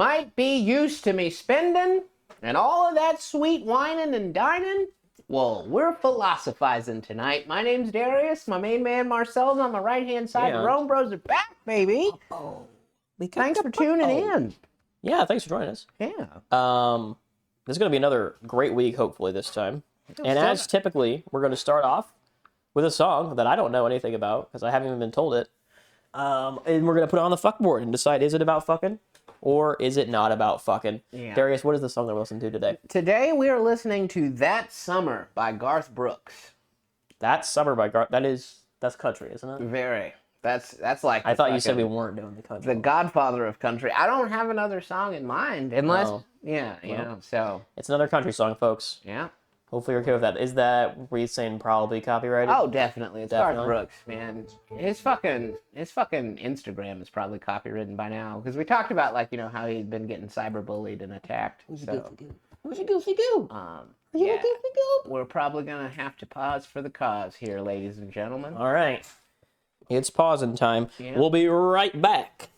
Might be used to me spending and all of that sweet whining and dining. Well, we're philosophizing tonight. My name's Darius. My main man Marcel's on my right-hand side. Yeah. The RomeBros are back, baby. Thanks for tuning in. Yeah, thanks for joining us. Yeah. This is going to be another great week, hopefully, this time. And as typically, we're going to start off with a song that I don't know anything about because I haven't even been told it. And we're going to put it on the fuck board and decide, is it about fucking or is it not about fucking? Yeah. Darius, what is the song that we're listening to today? Today we are listening to That Summer by Garth Brooks. That Summer by Garth. That's country, isn't it? Very. That's like I thought you said we weren't doing the country. the godfather of country. I don't have another song in mind unless so It's another country song, folks. yeah. Hopefully you're okay with that. Is that were you saying probably copyrighted? Oh, definitely. It's Garth Definitely. Brooks, man. His fucking Instagram is probably copywritten by now because we talked about how he'd been getting cyberbullied and attacked. Who's So, a goofy goo? yeah, we're probably gonna have to pause for the cause here, ladies and gentlemen. All right. It's pausing time. Yeah. We'll be right back.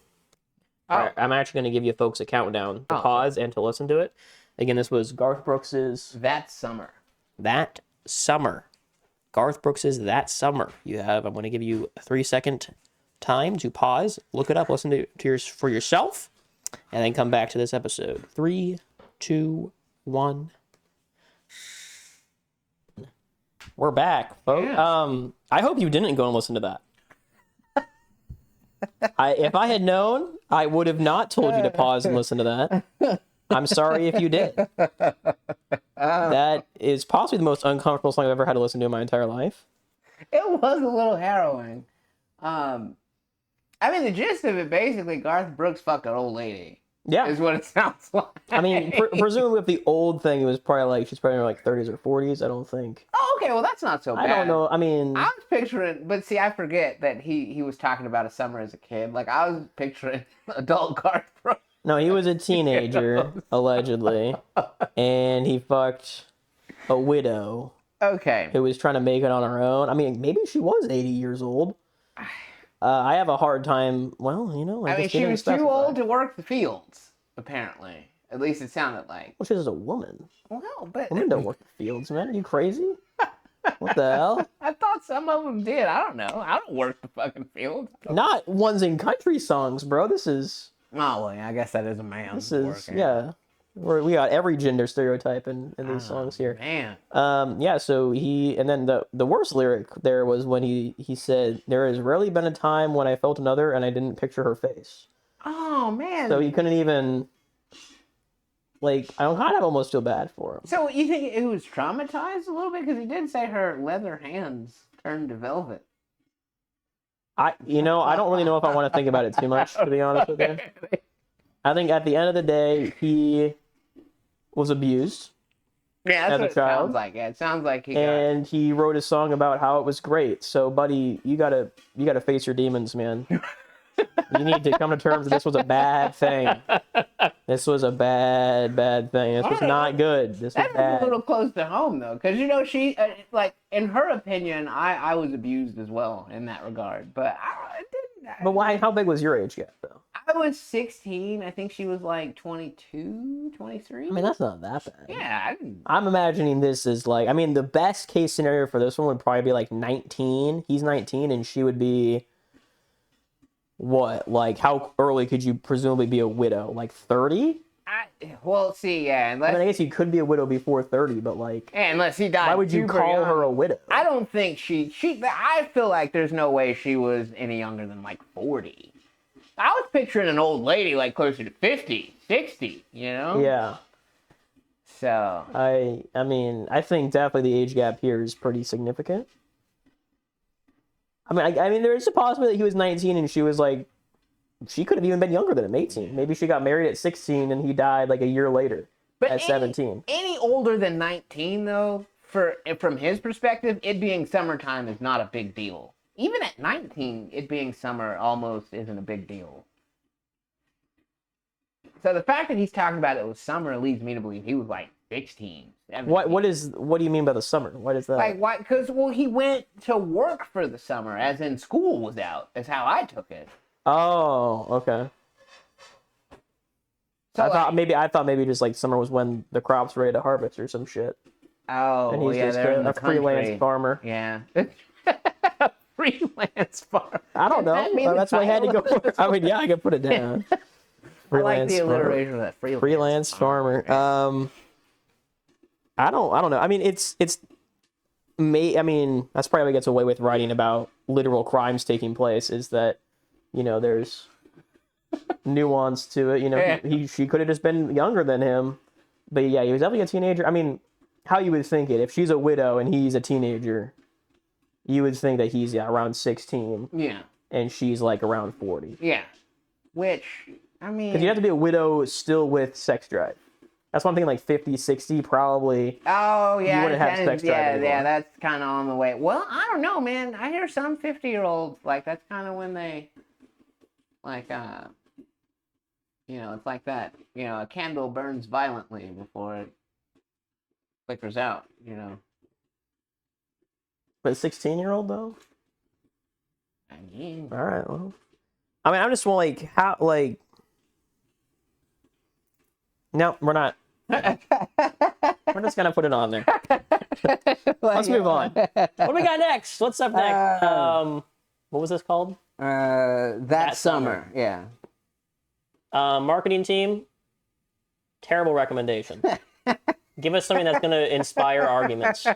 Oh. All right, I'm actually going to give you folks a countdown to Oh. pause and to listen to it. Again, this was Garth Brooks's That Summer. That Summer. Garth Brooks's That Summer. I'm going to give you a 3-second time to pause, look it up, listen to yours for yourself, and then come back to this episode. 3, 2, 1. We're back, folks. Yeah. I hope you didn't go and listen to that. If I had known, I would have not told you to pause and listen to that. I'm sorry if you did. That is possibly the most uncomfortable song I've ever had to listen to in my entire life. It was a little harrowing. The gist of it basically, Garth Brooks fucked an old lady. Yeah. Is what it sounds like. I mean, presumably with the old thing, it was probably she's probably in her 30s or 40s, I don't think. Oh, okay, well that's not so bad. I don't know. I mean, I was picturing, but see, I forget that he was talking about a summer as a kid. Like I was picturing adult Garth Brooks. no, he was a teenager, allegedly, and he fucked a widow Okay. who was trying to make it on her own. I mean, maybe she was 80 years old. I have a hard time. Well, She was too old to work the fields, apparently. At least it sounded like. Well, she's just a woman. Well, but Women don't work the fields, man. Are you crazy? What the hell? I thought some of them did. I don't know. I don't work the fucking fields. Not ones in country songs, bro. This is. Oh, well, yeah, I guess that is a man. This is yeah. We got every gender stereotype in these songs here. Man. Yeah. So and then the worst lyric there was when he said, "There has rarely been a time when I felt another and I didn't picture her face." Oh, man. So he couldn't even. I don't kind of almost feel bad for him. So you think it was traumatized a little bit? Because he did say her leather hands turned to velvet. I don't really know if I want to think about it too much, to be honest with you. I think at the end of the day, he was abused. Yeah, that's as a what it child. sounds like. Yeah, it sounds like And he wrote a song about how it was great. So, buddy, you gotta face your demons, man. You need to come to terms that this was a bad thing. This was a bad thing. This was not good. This was That is bad. a little close to home, though, because she, in her opinion, I was abused as well in that regard. But I didn't. But why? How big was your age gap, though? I was 16. I think she was 22, 23. I mean, that's not that bad. Yeah, I didn't. I'm imagining this is the best case scenario for this one would probably be 19. He's 19 and she would be what? How early could you presumably be a widow? 30? Well, see, yeah, unless I guess you could be a widow before 30, but unless he died. why would you super call young. her a widow? I don't think she. I feel like there's no way she was any younger than 40. I was picturing an old lady closer to 50, 60. Yeah. So I mean, I think definitely the age gap here is pretty significant. I mean, there is a possibility that he was 19 and she was she could have even been younger than him, 18. Maybe she got married at 16 and he died a year later at 17. Any older than 19, though, from his perspective, it being summertime is not a big deal. Even at 19, it being summer almost isn't a big deal. So the fact that he's talking about it was summer leads me to believe he was 16. 17. What do you mean by the summer? What is that? Why? Because he went to work for the summer, as in school was out. Is how I took it. Oh, okay. So I thought maybe just like summer was when the crop's ready to harvest or some shit. Oh, And he's just they're in a the freelance country. farmer. Yeah. Freelance farmer. I don't know. That's what I had to go for. I mean, yeah, I could put it down. I like the farmer. alliteration of that. Freelance farmer. I don't know. I mean, I mean, that's probably what gets away with writing about literal crimes taking place, is that, there's nuance to it. She could have just been younger than him, but yeah, he was definitely a teenager. I mean, how you would think it, if she's a widow and he's a teenager, you would think that he's around 16. Yeah. And she's like around 40. Yeah. Which, I mean... Because you have to be a widow still with sex drive. That's one thing, like 50, 60, probably. Oh, yeah. You wouldn't have sex drive anymore. Yeah, that's kind of on the way. Well, I don't know, man. I hear some 50-year-olds, like, that's kind of when they, like, it's like that. A candle burns violently before it flickers out, But a 16-year-old, though? I mean... All right, well... I mean, I'm just like, how, like... No, we're not. We're just gonna put it on there. Let's move on. What do we got next? What's up next? What was this called? That summer. Yeah. Marketing team. Terrible recommendation. Give us something that's gonna inspire arguments. Yeah,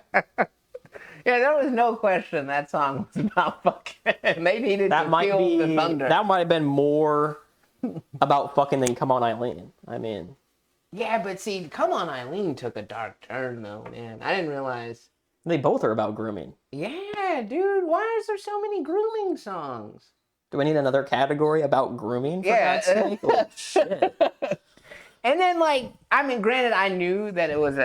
there was no question that song was about fucking. They needed to feel the thunder. That might have been more about fucking than Come On Eileen. I mean. Yeah, but see, Come On Eileen took a dark turn, though, man. I didn't realize. They both are about grooming. Yeah, dude. Why is there so many grooming songs? Do I need another category about grooming, for God's sake? Oh, shit. And then, like, I mean, granted, I knew that it was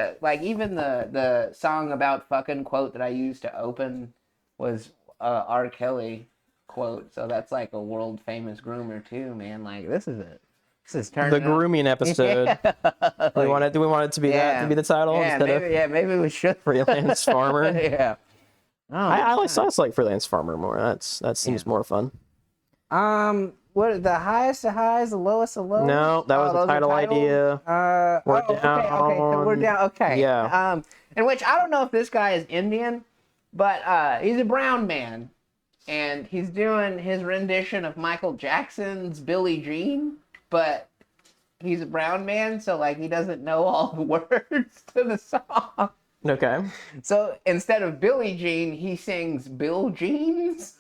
even the song about fucking quote that I used to open was R. Kelly quote. So that's like a world famous groomer, too, man. Like, this is it. The grooming episode. Yeah. Do we want it to be that to be the title maybe we should. Freelance farmer. Yeah. Oh, I like freelance farmer more. That seems more fun. What the highest of highs, the lowest of lows? No, that was the title idea. We're down. Okay, so we're down. Okay. Yeah. In which I don't know if this guy is Indian, but he's a brown man, and he's doing his rendition of Michael Jackson's "Billie Jean." But he's a brown man, so like he doesn't know all the words to the song. Okay. So instead of Billie Jean, he sings Bill Jeans.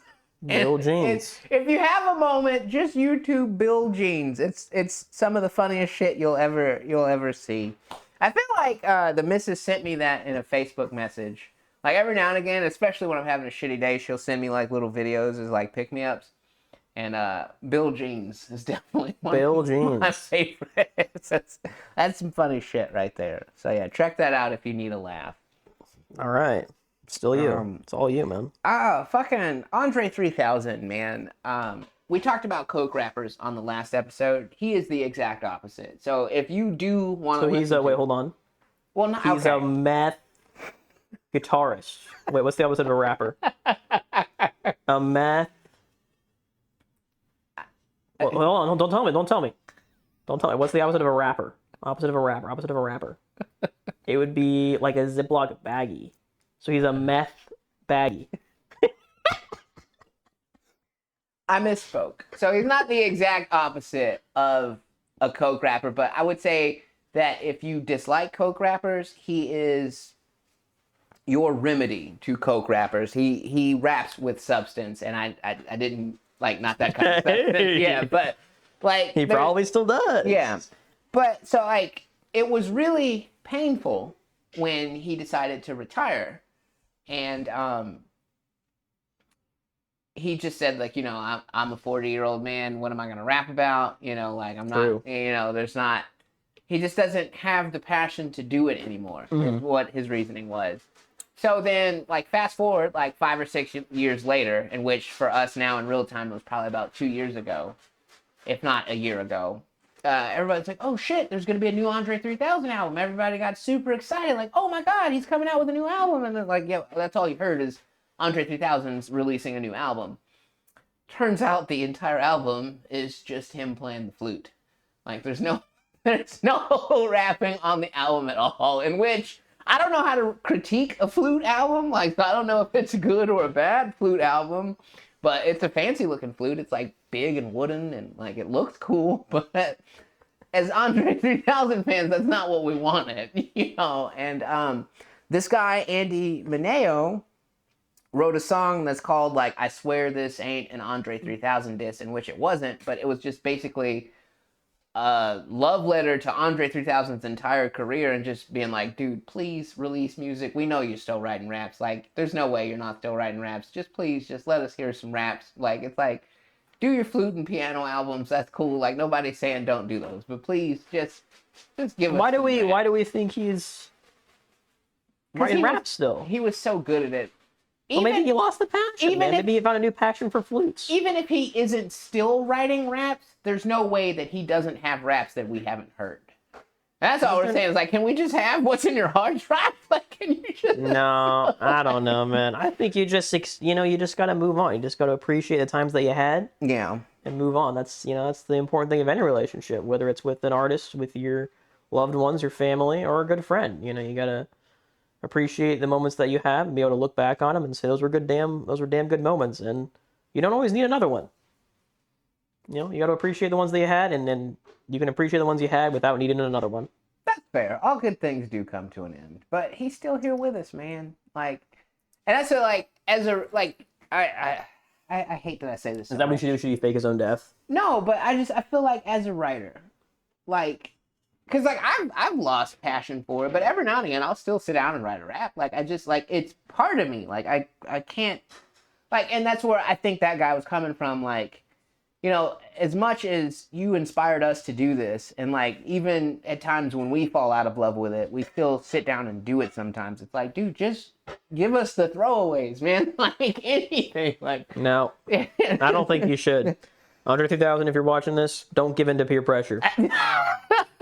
Bill Jeans. If you have a moment, just YouTube Bill Jeans. It's some of the funniest shit you'll ever see. I feel like the missus sent me that in a Facebook message. Like every now and again, especially when I'm having a shitty day, she'll send me like little videos as like pick-me-ups. And Bill Jeans is definitely one of my favorites. That's some funny shit right there. So yeah, check that out if you need a laugh. All right. Still you. It's all you, man. Fucking Andre 3000, man. We talked about coke rappers on the last episode. He is the exact opposite. So if you do want to... So he's wait, hold on. Well, no, he's a meth guitarist. Wait, what's the opposite of a rapper? A meth... Well, hold on, don't tell me. What's the opposite of a rapper? Opposite of a rapper. It would be like a Ziploc baggie. So he's a meth baggie. I misspoke. So he's not the exact opposite of a coke rapper, but I would say that if you dislike coke rappers, he is your remedy to coke rappers. He raps with substance, and I didn't... Like, not that kind of stuff. Yeah, but, like... He probably still does. Yeah. But, so, like, it was really painful when he decided to retire. And, he just said, like, I'm a 40-year-old man. What am I going to rap about? Like, I'm not... there's not... He just doesn't have the passion to do it anymore, is what his reasoning was. So then, like, fast forward, like, 5 or 6 years later, in which for us now in real time was probably about 2 years ago, if not a year ago, everybody's like, oh shit, there's going to be a new Andre 3000 album. Everybody got super excited, like, oh my god, he's coming out with a new album. And then, like, yeah, that's all you heard is Andre 3000's releasing a new album. Turns out the entire album is just him playing the flute. Like, there's no There's no rapping on the album at all, in which I don't know how to critique a flute album. Like, I don't know if it's a good or a bad flute album, but it's a fancy looking flute. It's like big and wooden and like it looks cool, but as Andre 3000 fans, that's not what we wanted, you know? And this guy, Andy Mineo, wrote a song that's called, like, I Swear This Ain't an Andre 3000 diss, in which it wasn't, but it was just basically a love letter to Andre 3000's entire career and just being like, dude, please release music. We know you're still writing raps. Like, there's no way you're not still writing raps. Just please, just let us hear some raps. Like, it's like, do your flute and piano albums. That's cool. Like, nobody's saying don't do those, but please just give us. Why do we think he's writing rap still? He was so good at it. Well, maybe he lost the passion, man. Maybe he found a new passion for flutes. Even if he isn't still writing raps, there's no way that he doesn't have raps that we haven't heard. That's all we're saying is, like, can we just have what's in your hard drive? Like, can you just... No, I don't know, man. I think you just got to move on. You just got to appreciate the times that you had. Yeah. And move on. That's the important thing of any relationship, whether it's with an artist, with your loved ones, your family, or a good friend. You know, you got to appreciate the moments that you have and be able to look back on them and say those were damn good moments, and you don't always need another one. You know, you got to appreciate the ones that you had, and then you can appreciate the ones you had without needing another one. That's fair. All good things do come to an end, but he's still here with us, man. Like, and that's like, as a, like, I hate that I say this. Is that what he should do? Should he fake his own death? No, but I feel like as a writer, like, because, like, I've lost passion for it, but every now and again, I'll still sit down and write a rap. Like, I just, like, it's part of me. Like, I can't, like, and that's where I think that guy was coming from. Like, you know, as much as you inspired us to do this, and, like, even at times when we fall out of love with it, we still sit down and do it sometimes. It's like, dude, just give us the throwaways, man. Like, anything. Like, no, I don't think you should. Andre 3000, if you're watching this, don't give in to peer pressure.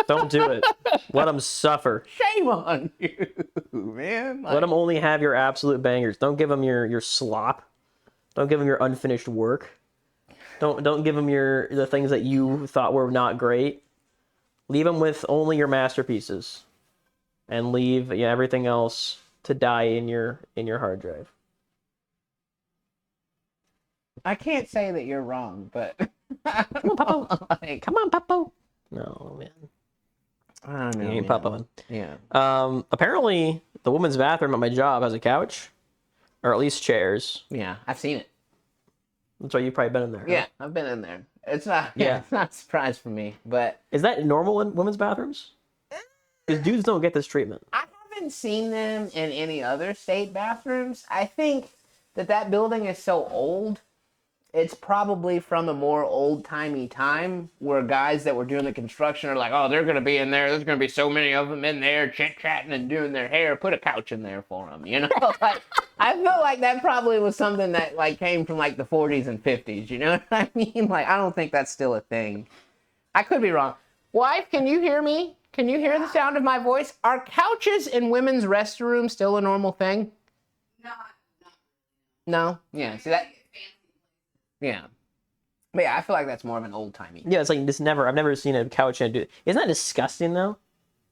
Don't do it. Let them suffer. Shame on you, man. Like, let them only have your absolute bangers. Don't give them your slop. Don't give them your unfinished work. Don't give them the things that you thought were not great. Leave them with only your masterpieces, and leave everything else to die in your hard drive. I can't say that you're wrong, but come on, Papa. Like, come on, Papa. No, man. I don't know. You ain't Papa. Yeah. Apparently, the women's bathroom at my job has a couch, or at least chairs. Yeah, I've seen it. That's why you've probably been in there. Yeah, I've been in there. It's not. Yeah, it's not a surprise for me. But is that normal in women's bathrooms? Because dudes don't get this treatment. I haven't seen them in any other state bathrooms. I think that building is so old. It's probably from a more old-timey time where guys that were doing the construction are like, oh, they're going to be in there. There's going to be so many of them in there chit-chatting and doing their hair. Put a couch in there for them, you know? Like, I feel like that probably was something that, like, came from, like, the 40s and 50s, you know what I mean? Like, I don't think that's still a thing. I could be wrong. Wife, can you hear me? Can you hear the sound of my voice? Are couches in women's restrooms still a normal thing? No? Yeah, see that? Yeah. But yeah, I feel like that's more of an old-timey. Yeah, it's like I've never seen a couch and do it. Isn't that disgusting, though?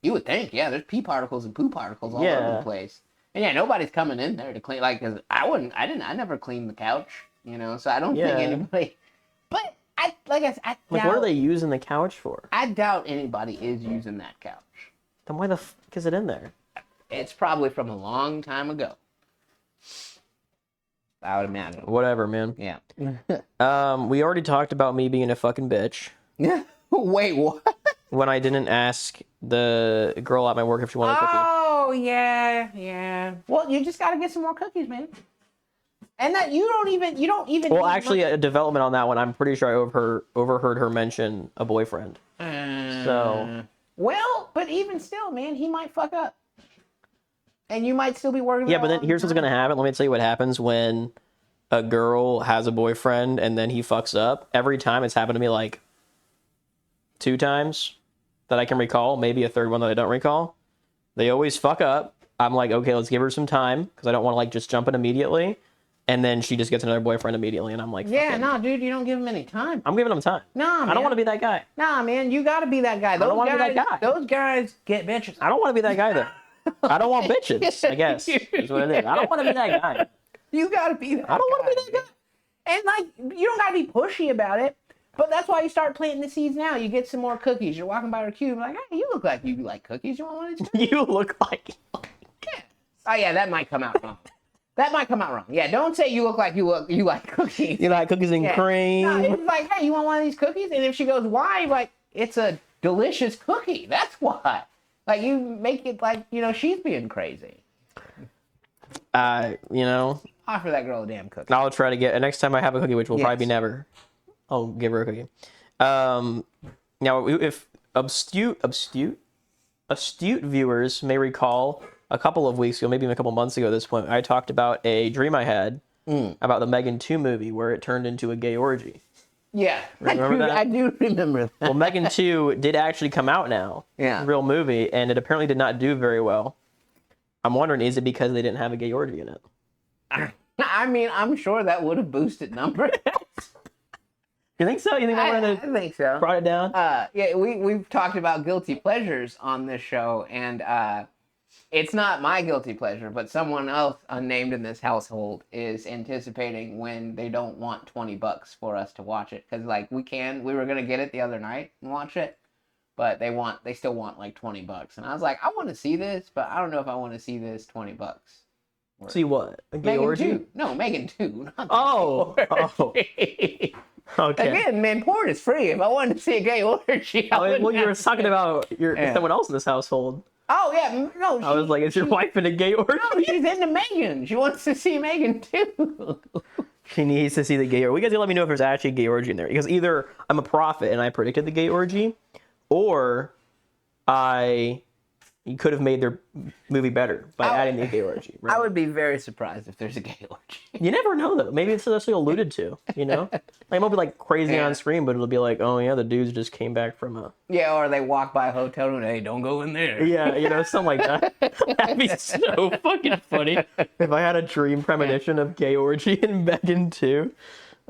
You would think, yeah. There's pee particles and poo particles all over the place. And yeah, nobody's coming in there to clean, like, cause I never cleaned the couch, you know, so I don't think anybody, but I doubt, what are they using the couch for? I doubt anybody is using that couch. Then why the fuck is it in there? It's probably from a long time ago. I would imagine. Whatever, man. Yeah. We already talked about me being a fucking bitch. Wait, what? When I didn't ask the girl at my work if she wanted a cookie. Oh, yeah. Well, you just gotta get some more cookies, man. And that you don't even. Well, actually, a development on that one. I'm pretty sure I overheard her mention a boyfriend. So. Well, but even still, man, he might fuck up. And you might still be working. Yeah, but then here's what's gonna happen. Let me tell you what happens when a girl has a boyfriend and then he fucks up. Every time it's happened to me like 2 times that I can recall, maybe a third one that I don't recall. They always fuck up. I'm like, okay, let's give her some time because I don't want to like just jump in immediately. And then she just gets another boyfriend immediately, and I'm like, yeah, no, dude, you don't give him any time. I'm giving him time. No, man. I don't want to be that guy. Nah, man, you got to be that guy. I don't want to be that guy. Those guys get bitches. I don't want to be that guy, though. I don't want bitches, I guess, is what it is. I don't want to be that guy. You got to be that guy. I don't want to be that guy. And, like, you don't got to be pushy about it. But that's why you start planting the seeds now. You get some more cookies. You're walking by her cube, like, hey, you look like you like cookies. You want one of these cookies? You look like... Yeah. Oh, yeah, that might come out wrong. That might come out wrong. Yeah, don't say you look like you like cookies. You like cookies and cream. No, it's like, hey, you want one of these cookies? And if she goes, why? Like, it's a delicious cookie. That's why. Like, you make it like, she's being crazy. You know. Offer that girl a damn cookie. I'll try to get... Next time I have a cookie, which will probably be never, I'll give her a cookie. Now, if astute viewers may recall... A couple of weeks ago, maybe even a couple months ago at this point, I talked about a dream I had about the Megan 2 movie where it turned into a gay orgy. Yeah. Remember that? I do remember that. Well, Megan 2 did actually come out now. Yeah. Real movie, and it apparently did not do very well. I'm wondering, is it because they didn't have a gay orgy in it? I mean, I'm sure that would have boosted numbers. You think so? You think I think so. Brought it down? Yeah, we've talked about guilty pleasures on this show, and it's not my guilty pleasure, but someone else unnamed in this household is anticipating when they don't want $20 for us to watch it. Because, like, we were going to get it the other night and watch it, but they still want, like, $20. And I was like, I want to see this, but I don't know if I want to see this $20. See what? A gay Megan orgy? 2. No, Megan 2. Not Okay. Again, man, porn is free. If I wanted to see a gay orgy, Well, you were talking about someone else in this household. Oh, yeah, no. I was like, is your wife in a gay orgy? No, she's into Megan. She wants to see Megan, too. She needs to see the gay orgy. You guys can let me know if there's actually a gay orgy in there. Because either I'm a prophet and I predicted the gay orgy, or you could have made their movie better by adding the gay orgy. Right? I would be very surprised if there's a gay orgy. You never know, though. Maybe it's actually alluded to, you know? Like, it won't be, like, crazy on screen, but it'll be like, oh, yeah, the dudes just came back from a... Yeah, or they walk by a hotel room and, hey, don't go in there. Yeah, something like that. That'd be so fucking funny. If I had a dream premonition of gay orgy and Megan 2.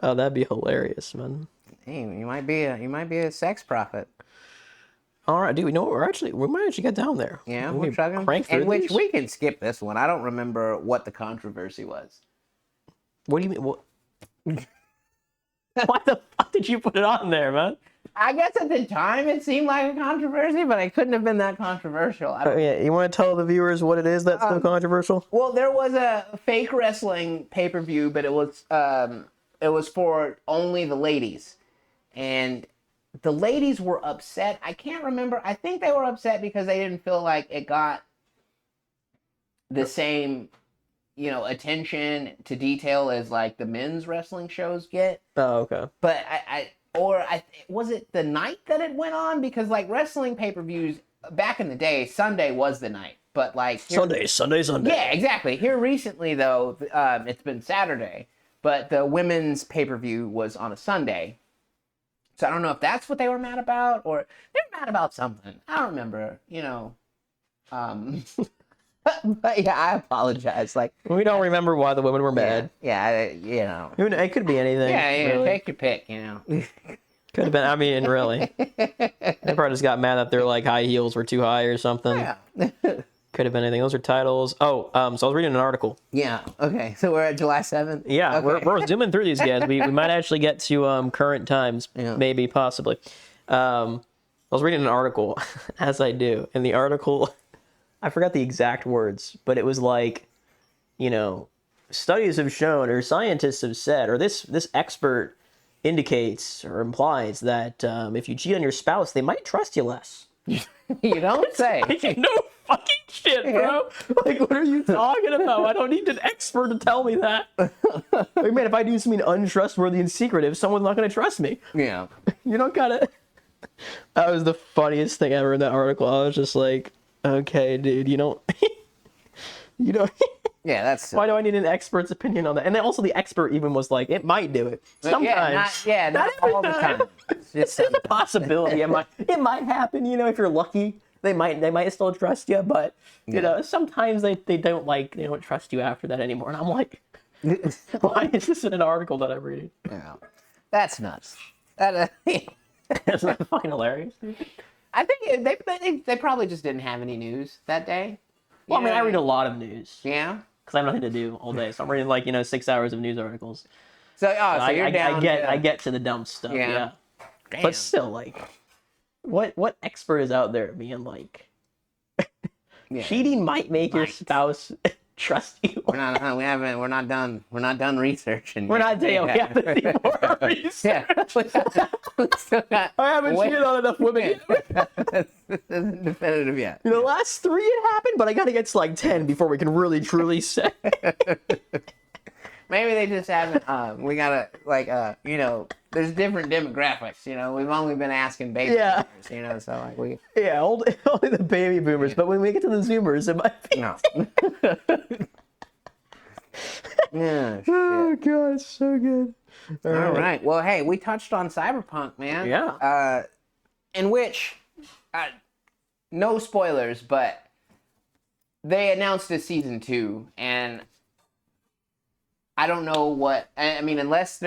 Oh, that'd be hilarious, man. Hey, you might be a sex prophet. All right, dude. We might actually get down there. Yeah, we're chugging. And which we can skip this one. I don't remember what the controversy was. What do you mean? What? Why the fuck did you put it on there, man? I guess at the time it seemed like a controversy, but it couldn't have been that controversial. Yeah, you want to tell the viewers what it is that's so controversial? Well, there was a fake wrestling pay-per-view, but it was for only the ladies, and the ladies were upset. I can't remember. I think they were upset because they didn't feel like it got the same, attention to detail as like the men's wrestling shows get. Oh, okay. But was it the night that it went on? Because like wrestling pay-per-views back in the day, Sunday was the night. But like Sunday. Yeah, exactly. Here recently though, it's been Saturday, but the women's pay-per-view was on a Sunday. So I don't know if that's what they were mad about, or they're mad about something. I don't remember, But yeah, I apologize. Like, we don't remember why the women were mad. Yeah, It could be anything. Yeah, really. Take your pick, Could have been. I mean, really. They probably just got mad that their like high heels were too high or something. Yeah. Could have been anything. Those are titles. Oh, so I was reading an article. Yeah. Okay. So we're at July 7th. Yeah, okay. we're zooming through these guys. We might actually get to current times, maybe, possibly. I was reading an article, as I do, and the article, I forgot the exact words, but it was like, studies have shown, or scientists have said, or this expert indicates or implies that if you cheat on your spouse, they might trust you less. You don't say. No fucking shit, bro. Like, what are you talking about? I don't need an expert to tell me that. Like, man, if I do something untrustworthy and secretive, someone's not going to trust me. Yeah. You don't gotta. That was the funniest thing ever in that article. I was just like, okay, dude, you don't. Yeah, that's. Why do I need an expert's opinion on that? And then also the expert even was like, it might do it sometimes. Not all the time. It's just a possibility. It might happen. If you're lucky, they might still trust you. But sometimes they don't trust you after that anymore. And I'm like, Why is this in an article that I'm reading? Yeah, that's nuts. That Isn't that fucking hilarious? I think they probably just didn't have any news that day. Well, I mean, I read a lot of news. Yeah. Because I have nothing to do all day, so I'm reading 6 hours of news articles. So you're down. I get to the dumb stuff. Yeah. Damn. But still, what expert is out there being cheating might make your spouse trust you? We're not done. We're not done researching. We're not done. We have to do more research. We still got. I haven't cheated on enough women yet. This isn't definitive yet. The last 3 it happened, but I gotta get to 10 before we can really truly say. Maybe they just haven't. We gotta there's different demographics. We've only been asking baby boomers. So we. Yeah, only the baby boomers. But when we get to the Zoomers, it might be. No. Yeah. Oh god, it's so good. All right. Well, hey, we touched on Cyberpunk, man. Yeah. In which, no spoilers, but they announced a season 2, and I don't know what. I mean, unless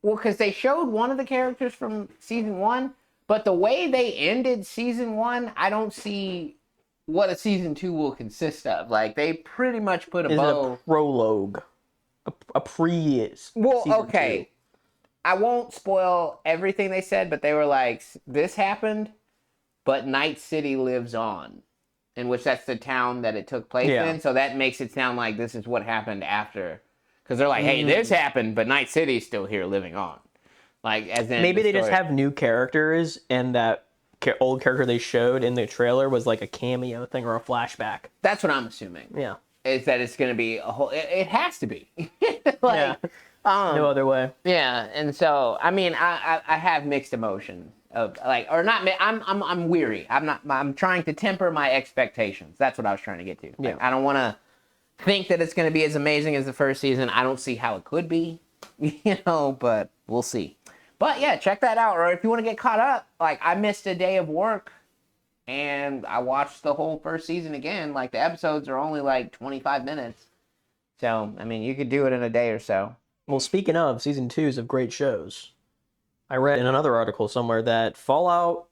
because they showed one of the characters from season 1, but the way they ended season 1, I don't see what a season 2 will consist of. They pretty much put a bow. It a prologue? A pre. Well, okay. 2. I won't spoil everything they said, but they were like, this happened, but Night City lives on, in which that's the town that it took place in. So that makes it sound like this is what happened after. Because they're like, hey, this happened, but Night City's still here living on. As in maybe they just have new characters, and that old character they showed in the trailer was a cameo thing or a flashback. That's what I'm assuming. Yeah. Is that it's going to be a whole... It has to be. No other way. Yeah, and so I mean, I have mixed emotion of or not. I'm weary. I'm trying to temper my expectations. That's what I was trying to get to. Yeah. I don't want to think that it's going to be as amazing as the first season. I don't see how it could be, but we'll see. But yeah, check that out. Or if you want to get caught up, I missed a day of work, and I watched the whole first season again. The episodes are only 25 minutes, so I mean, you could do it in a day or so. Well, speaking of season 2s of great shows, I read in another article somewhere that Fallout,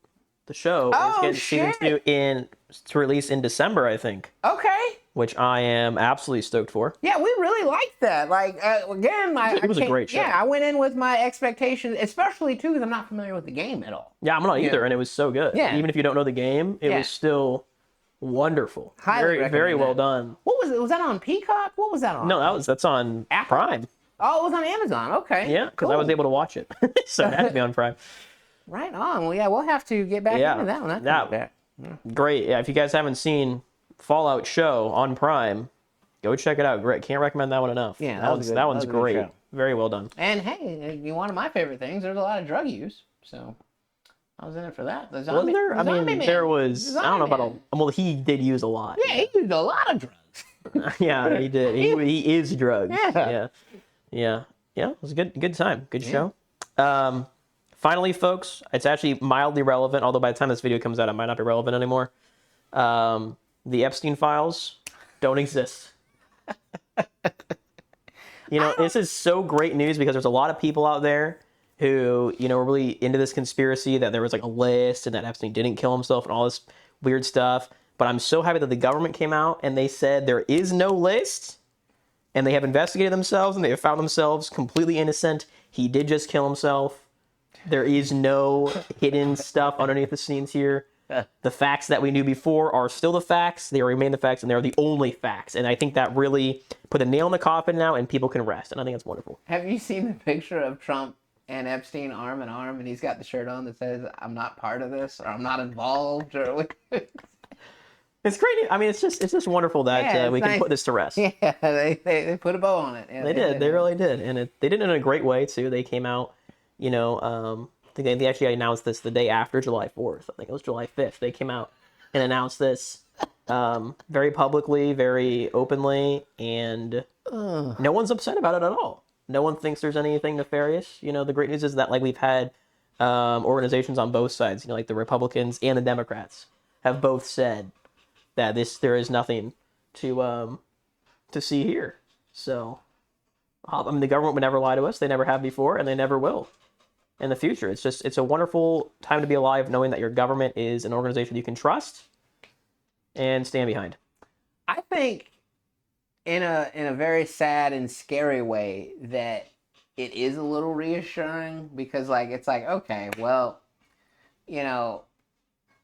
the show, is getting season 2 to release in December, I think. Okay. Which I am absolutely stoked for. Yeah, we really liked that. Again, it was a great show. Yeah, I went in with my expectations, especially too because I'm not familiar with the game at all. Yeah, I'm not either, and it was so good. Yeah. Even if you don't know the game, it was still wonderful. Highly very well done. What was it? Was that on Peacock? What was that on? No, that's on Apple? Prime. Oh, it was on Amazon. Okay. Yeah, because I was able to watch it, so it had to be on Prime. Right on. Well, yeah, we'll have to get back into that one. Great. Yeah, if you guys haven't seen Fallout show on Prime, go check it out. Great. Can't recommend that one enough. Yeah, that one's great. Very well done. And hey, one of my favorite things. There's a lot of drug use, so I was in it for that. Was there? I mean, there was. I don't know about well, he did use a lot. Yeah, he used a lot of drugs. Yeah, he did. He is drugs. Yeah. It was a good time. Good show. Finally, folks, it's actually mildly relevant, although by the time this video comes out, it might not be relevant anymore. The Epstein files don't exist. This is so great news because there's a lot of people out there who, were really into this conspiracy that there was a list and that Epstein didn't kill himself and all this weird stuff. But I'm so happy that the government came out and they said there is no list. And they have investigated themselves, and they have found themselves completely innocent. He did just kill himself. There is no hidden stuff underneath the scenes here. The facts that we knew before are still the facts. They remain the facts, and they're the only facts. And I think that really put a nail in the coffin now, and people can rest. And I think that's wonderful. Have you seen the picture of Trump and Epstein arm in arm, and he's got the shirt on that says, "I'm not part of this," or "I'm not involved," or... It's great. I mean, it's just wonderful that we can put this to rest. Yeah, they put a bow on it. Yeah, they did. They really did, and they did it in a great way too. They came out, I think they actually announced this the day after July 4th. I think it was July 5th. They came out and announced this very publicly, very openly, and no one's upset about it at all. No one thinks there's anything nefarious. The great news is that we've had organizations on both sides, the Republicans and the Democrats have both said that there is nothing to see here. So I mean, the government would never lie to us. They never have before, and they never will in the future. It's a wonderful time to be alive, knowing that your government is an organization you can trust and stand behind. I think in a very sad and scary way that it is a little reassuring, because like it's like, okay, well, you know,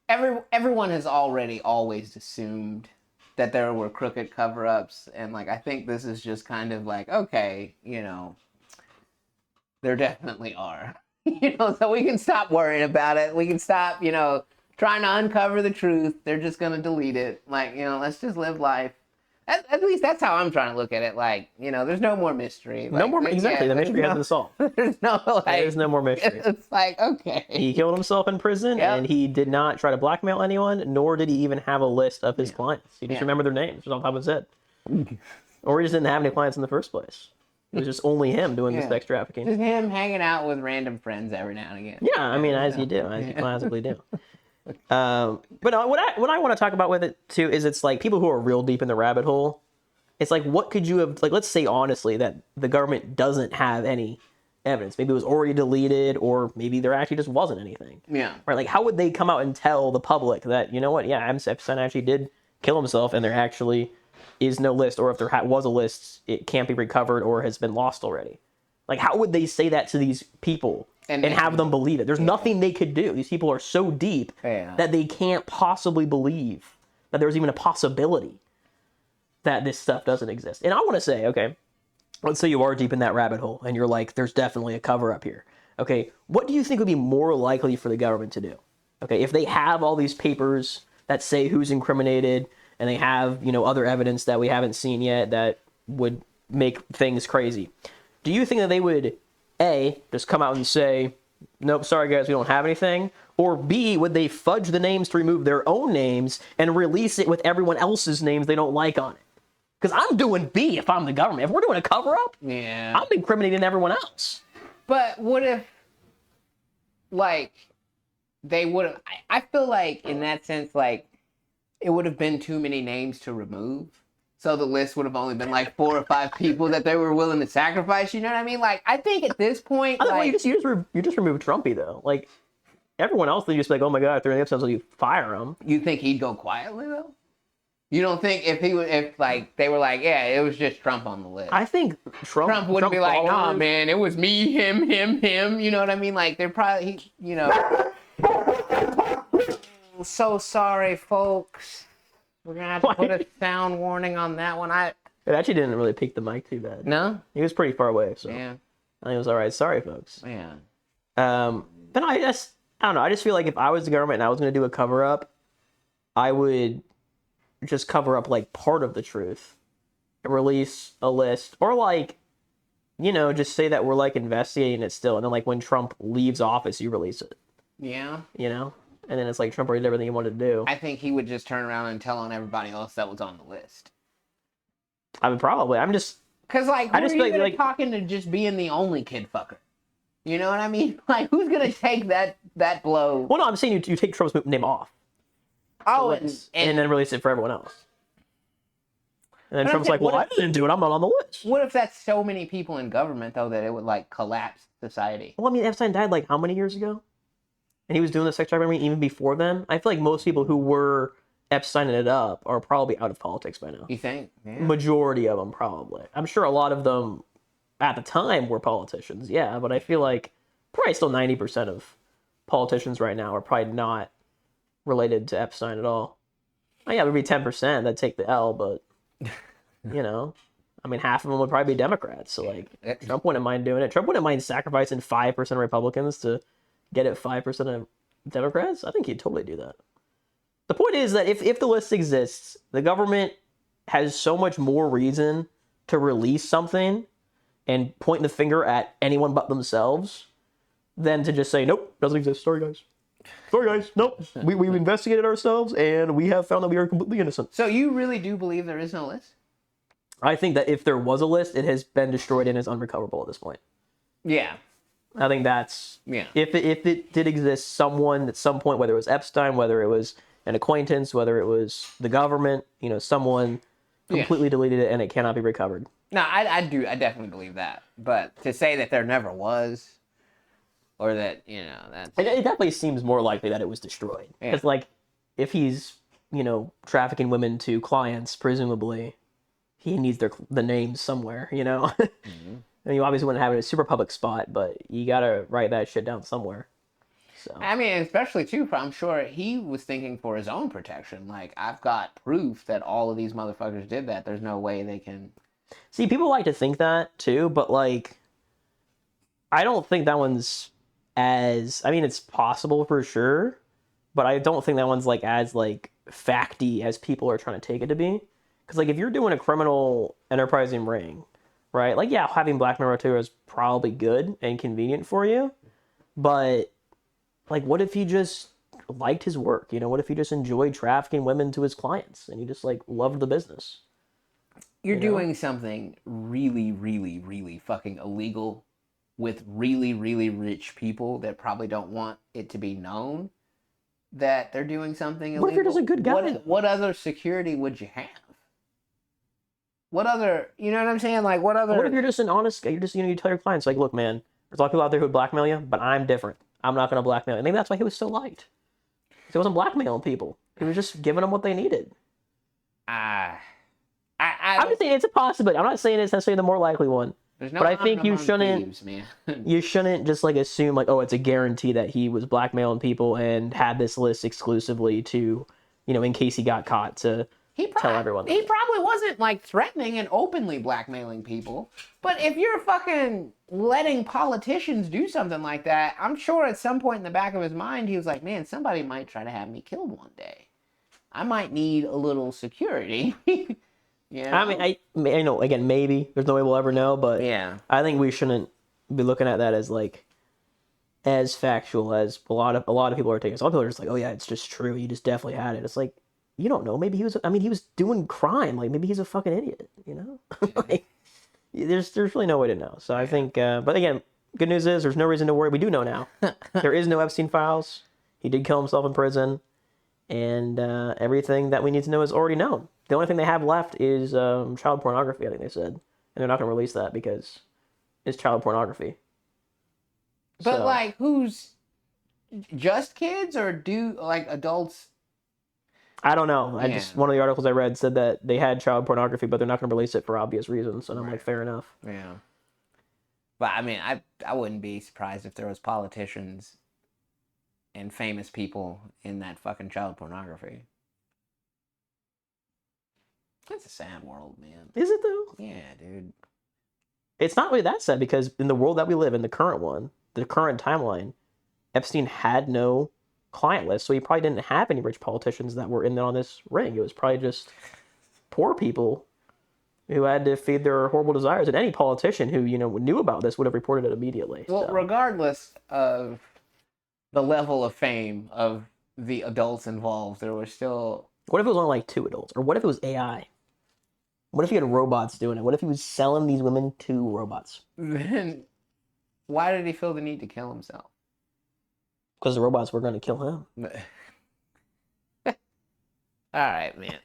everyone has already always assumed that there were crooked cover-ups, and like I think this is just kind of like, okay, you know, there definitely are. You know, so we can stop worrying about it. We can stop, you know, trying to uncover the truth. They're just gonna delete it. Like, you know, let's just live life. At least that's how I'm trying to look at it. Like, you know, there's no more mystery. Like, no more, exactly. The mystery has been solved. There's no there's no more mystery. It's like, okay. He killed himself in prison, and he did not try to blackmail anyone, nor did he even have a list of his clients. He just remembered their names, just on top of his head. Or he just didn't have any clients in the first place. It was just only him doing this sex trafficking. Just him hanging out with random friends every now and again. Yeah, I mean, as you do, as you classically do. But what I want to talk about with it too is it's like people who are real deep in the rabbit hole. It's like, what could you have, like, let's say honestly that the government doesn't have any evidence. Maybe it was already deleted, or maybe there actually just wasn't anything. Yeah. Right. Like, how would they come out and tell the public that, you know what? Yeah, Epstein actually did kill himself, and there actually is no list, or if there was a list, it can't be recovered or has been lost already. Like, how would they say that to these people and have them believe it? There's nothing they could do. These people are so deep that they can't possibly believe that there's even a possibility that this stuff doesn't exist. And I want to say, okay, let's say you are deep in that rabbit hole and you're like, there's definitely a cover up here. Okay, what do you think would be more likely for the government to do? Okay, if they have all these papers that say who's incriminated, and they have, you know, other evidence that we haven't seen yet that would make things crazy, do you think that they would, A, just come out and say, nope, sorry guys, we don't have anything? Or B, would they fudge the names to remove their own names and release it with everyone else's names they don't like on it? Because I'm doing B if I'm the government. If we're doing a cover-up, I'm incriminating everyone else. But what if, like, they would have... I feel like, in that sense, like, it would have been too many names to remove. So the list would have only been, like, 4 or 5 people that they were willing to sacrifice, you know what I mean? Like, I think at this point, like... You just remove Trumpy, though. Like, everyone else, they just be like, oh my god, if they're in the episodes, you fire him. You think he'd go quietly, though? You don't think if like they were like, yeah, it was just Trump on the list? I think Trump wouldn't be like, nah, man, it was me, him. You know what I mean? Like, they're probably, you know. So sorry, folks. We're gonna have to put a sound warning on that one. It actually didn't really peak the mic too bad. No, he was pretty far away, so yeah, I think it was all right. Sorry, folks. Yeah. But I don't know. I just feel like if I was the government and I was gonna do a cover up, I would just cover up like part of the truth, release a list, or like, you know, just say that we're like investigating it still, and then like when Trump leaves office, you release it. Yeah. You know, and then it's like Trump already did everything he wanted to do. I think he would just turn around and tell on everybody else that was on the list. I mean, probably. I'm just because like, I just feel like talking to just being the only kid fucker. You know what I mean? Like, who's gonna take that blow? Well, no, I'm saying you take Trump's name off. Oh, and then release it for everyone else. And then Trump's like, well, I didn't do it. I'm not on the list. What if that's so many people in government, though, that it would, like, collapse society? Well, I mean, Epstein died, like, how many years ago? And he was doing the sex trafficking even before then? I feel like most people who were Epsteining it up are probably out of politics by now. You think? Yeah. Majority of them, probably. I'm sure a lot of them, at the time, were politicians, yeah. But I feel like probably still 90% of politicians right now are probably not related to Epstein at all. Oh, yeah, it would be 10% that take the L, but, you know, I mean, half of them would probably be Democrats. So, like, Trump wouldn't mind doing it. Trump wouldn't mind sacrificing 5% of Republicans to get it 5% of Democrats. I think he'd totally do that. The point is that if the list exists, the government has so much more reason to release something and point the finger at anyone but themselves than to just say, nope, doesn't exist. Sorry, guys. Sorry, guys. Nope. We investigated ourselves, and we have found that we are completely innocent. So you really do believe there is no list? I think that if there was a list, it has been destroyed and is unrecoverable at this point. Yeah. I think that's... Yeah. If it did exist, someone at some point, whether it was Epstein, whether it was an acquaintance, whether it was the government, you know, someone completely deleted it and it cannot be recovered. No, I definitely believe that. But to say that there never was, or that, that's... It definitely seems more likely that it was destroyed. Because, like, if he's, trafficking women to clients, presumably, he needs the names somewhere, Mm-hmm. And you obviously wouldn't have it in a super public spot, but you gotta write that shit down somewhere. So I mean, especially, too, I'm sure he was thinking for his own protection. Like, I've got proof that all of these motherfuckers did that. There's no way they can... See, people like to think that, too, but, like, I don't think that one's as... I mean, it's possible for sure, but I don't think that one's, like, as, like, facty as people are trying to take it to be. Because, like, if you're doing a criminal enterprising ring, right? Like, yeah, having blackmail material is probably good and convenient for you, but, like, what if he just liked his work? What if he just enjoyed trafficking women to his clients and he just, like, loved the business? You're doing something really, really, really fucking illegal with really, really rich people that probably don't want it to be known that they're doing something illegal. What if you're just a good guy? What other security would you have? What other, you know what I'm saying? Like, what other... What if you're just an honest guy? You tell your clients, like, look, man, there's a lot of people out there who would blackmail you, but I'm different. I'm not going to blackmail you. And maybe that's why he was so liked. He wasn't blackmailing people. He was just giving them what they needed. I'm just saying it's a possibility. I'm not saying it's necessarily the more likely one. But I think you shouldn't just, like, assume, like, oh, it's a guarantee that he was blackmailing people and had this list exclusively to, in case he got caught to... tell everyone. He probably wasn't, like, threatening and openly blackmailing people. But if you're fucking letting politicians do something like that, I'm sure at some point in the back of his mind, he was like, man, somebody might try to have me killed one day. I might need a little security. I mean, again, maybe. There's no way we'll ever know, but yeah. I think we shouldn't be looking at that as, like, as factual as a lot of people are taking. So a lot of people are just like, oh, yeah, it's just true. You just definitely had it. It's like, you don't know. Maybe he was doing crime. Like, maybe he's a fucking idiot, Like, there's really no way to know. So I think, but again, good news is there's no reason to worry. We do know now. There is no Epstein files. He did kill himself in prison. And everything that we need to know is already known. The only thing they have left is child pornography, I think they said. And they're not going to release that because it's child pornography. But, like, who's... Just kids or do, like, adults... I don't know. One of the articles I read said that they had child pornography, but they're not going to release it for obvious reasons. And I'm like, fair enough. Yeah. But I mean, I wouldn't be surprised if there was politicians and famous people in that fucking child pornography. It's a sad world, man. Is it though? Yeah, dude. It's not really that sad because in the world that we live in, the current one, the current timeline, Epstein had no client list, so he probably didn't have any rich politicians that were in on this ring. It was probably just poor people who had to feed their horrible desires, and any politician who knew about this would have reported it immediately. Well, regardless of the level of fame of the adults involved, there was still... What if it was only like 2 adults, or what if it was AI? What if he had robots doing it? What if he was selling these women to robots? Then why did he feel the need to kill himself? Because the robots were going to kill him. All right, man.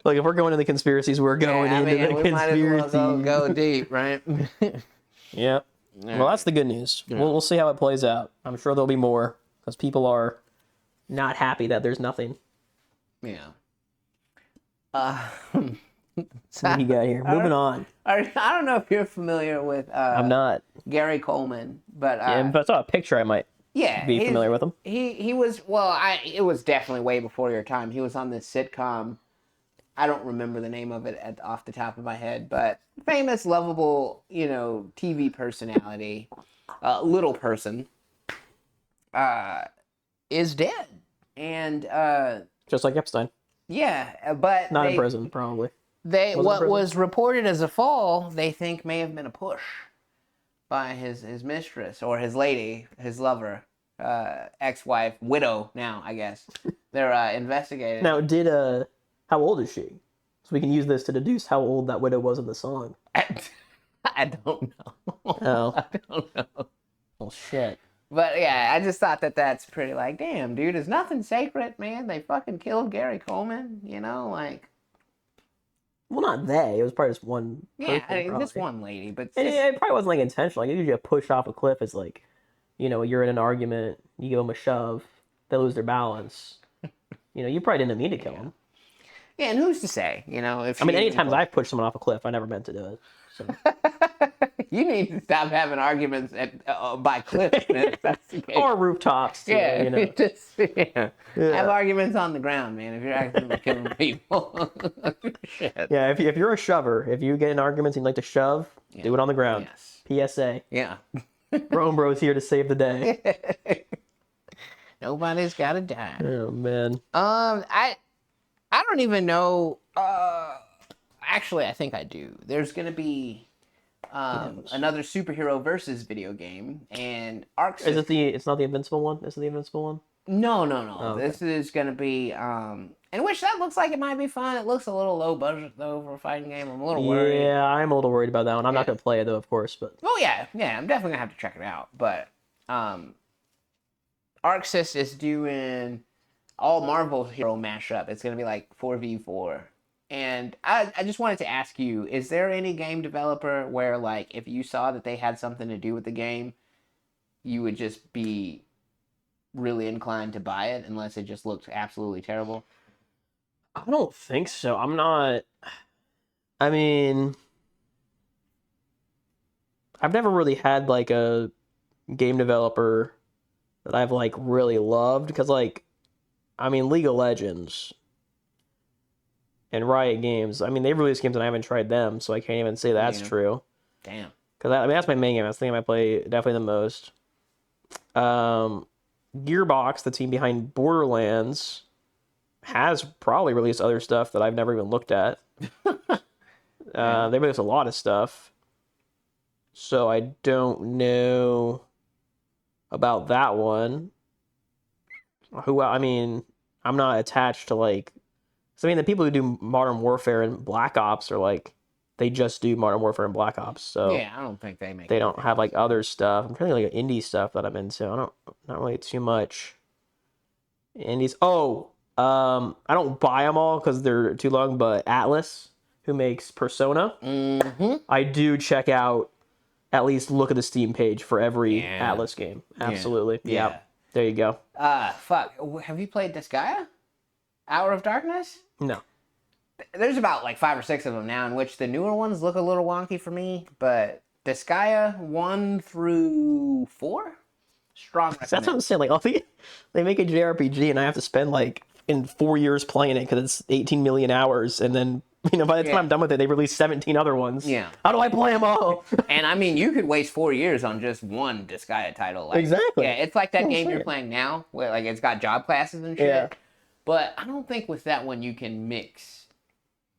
Like, if we're going into the conspiracies, we're going into the conspiracies. Might as well go deep, right? Yeah. Well, that's the good news. Yeah. We'll see how it plays out. I'm sure there'll be more, because people are not happy that there's nothing. Yeah. What do you got here? Moving on. I don't know if you're familiar with... I'm not. Gary Coleman, but... if I saw a picture, I might be familiar with him. He was... Well, it was definitely way before your time. He was on this sitcom. I don't remember the name of it off the top of my head, but famous, lovable, TV personality, little person, is dead. And... just like Epstein. Yeah, but... Not in prison, probably. What was reported as a fall, they think may have been a push by his mistress or his lady, his lover, ex-wife, widow now, I guess. They're investigating. Now, how old is she? So we can use this to deduce how old that widow was in the song. I don't know. Oh. I don't know. Well, shit. But yeah, I just thought that's pretty like, damn, dude, there's nothing sacred, man. They fucking killed Gary Coleman, like... Well, not they. It was probably just one person. Yeah, just one lady. But it probably wasn't like intentional. Like, usually a push off a cliff is like, you're in an argument, you give them a shove, they lose their balance. You probably didn't mean to kill them. Yeah, and who's to say? If anytime I've pushed someone off a cliff, I never meant to do it. So. You need to stop having arguments by cliffs, man, if that's the case. Or rooftops. Too, Have arguments on the ground, man, if you're actively killing people. Shit. Yeah, if you're a shover, if you get in arguments and you like to shove, do it on the ground. Yes. PSA. Yeah. RomeBros here to save the day. Nobody's got to die. Oh, man. I don't even know. Actually, I think I do. There's going to be another superhero versus video game, and Arc System... It's not the Invincible one? Is it the Invincible one? No. Oh, okay. This is going to be... in which that looks like it might be fun. It looks a little low budget, though, for a fighting game. I'm a little worried. Yeah, I'm a little worried about that one. I'm not going to play it, though, of course. But Oh, yeah. I'm definitely going to have to check it out. But Arc System is doing all Marvel hero mashup. It's going to be like 4v4. And I just wanted to ask you, is there any game developer where, like, if you saw that they had something to do with the game, you would just be really inclined to buy it unless it just looked absolutely terrible? I don't think so. I'm not... I mean... I've never really had, like, a game developer that I've, like, really loved. Because, like, I mean, League of Legends... and Riot Games, I mean, they've released games and I haven't tried them, so I can't even say that's true. Damn. Because that's my main game. That's the game I play definitely the most. Gearbox, the team behind Borderlands, has probably released other stuff that I've never even looked at. They released a lot of stuff. So I don't know about that one. I mean, I'm not attached to, like... So, I mean, the people who do Modern Warfare and Black Ops are, like, they just do Modern Warfare and Black Ops. So yeah, I don't think they don't have, like, other stuff. I'm trying to think, like, indie stuff that I'm into. Not really too much indies. I don't buy them all because they're too long, but Atlas, who makes Persona, I do check out, at least look at the Steam page for every Atlas game. Absolutely. Yeah. Yep. There you go. Fuck. Have you played Disgaea? Hour of Darkness? No. There's about like 5 or 6 of them now, in which the newer ones look a little wonky for me, but Disgaea 1 through 4? Strong recommend. That's what I'm saying. Like, they make a JRPG and I have to spend like in 4 years playing it because it's 18 million hours, and then by the time I'm done with it, they release 17 other ones. Yeah. How do I play them all? And I mean, you could waste 4 years on just one Disgaea title. Like, exactly. Yeah, it's like that game you're playing now, where like it's got job classes and shit. Yeah. But I don't think with that one you can mix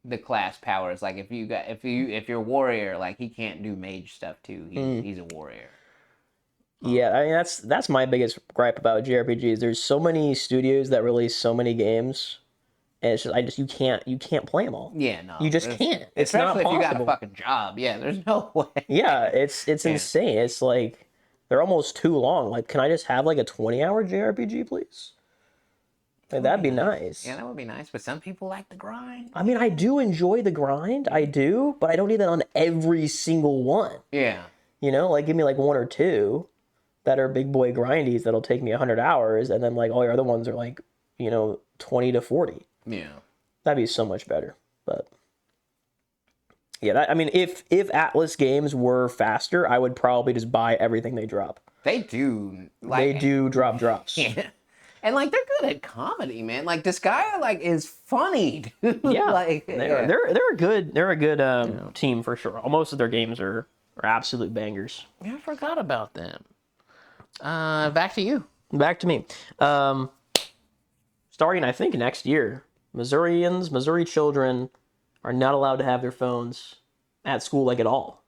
the class powers. Like if you're a warrior, like he can't do mage stuff too. He's a warrior. Yeah, I mean that's my biggest gripe about JRPGs. There's so many studios that release so many games, and it's just you can't play them all. Yeah, no, you just can't. It's especially not possible. If you got a fucking job. Yeah, there's no way. Yeah, it's insane. It's like they're almost too long. Like, can I just have like a 20-hour JRPG, please? Like, that'd be nice. Yeah, that would be nice. But some people like the grind. I mean, I do enjoy the grind. I do, but I don't need that on every single one. Yeah. Like give me like 1 or 2 that are big boy grindies that'll take me 100 hours, and then like all your other ones are like 20 to 40. Yeah. That'd be so much better. But yeah, I mean, if Atlas games were faster, I would probably just buy everything they drop. They do. They do drop drops. Yeah. And like they're good at comedy, man. Like this guy like is funny, dude. Yeah, like they're a good team for sure. Most of their games are absolute bangers. Yeah, I forgot about them. Back to you. Back to me. Starting I think next year, Missouri children are not allowed to have their phones at school like at all.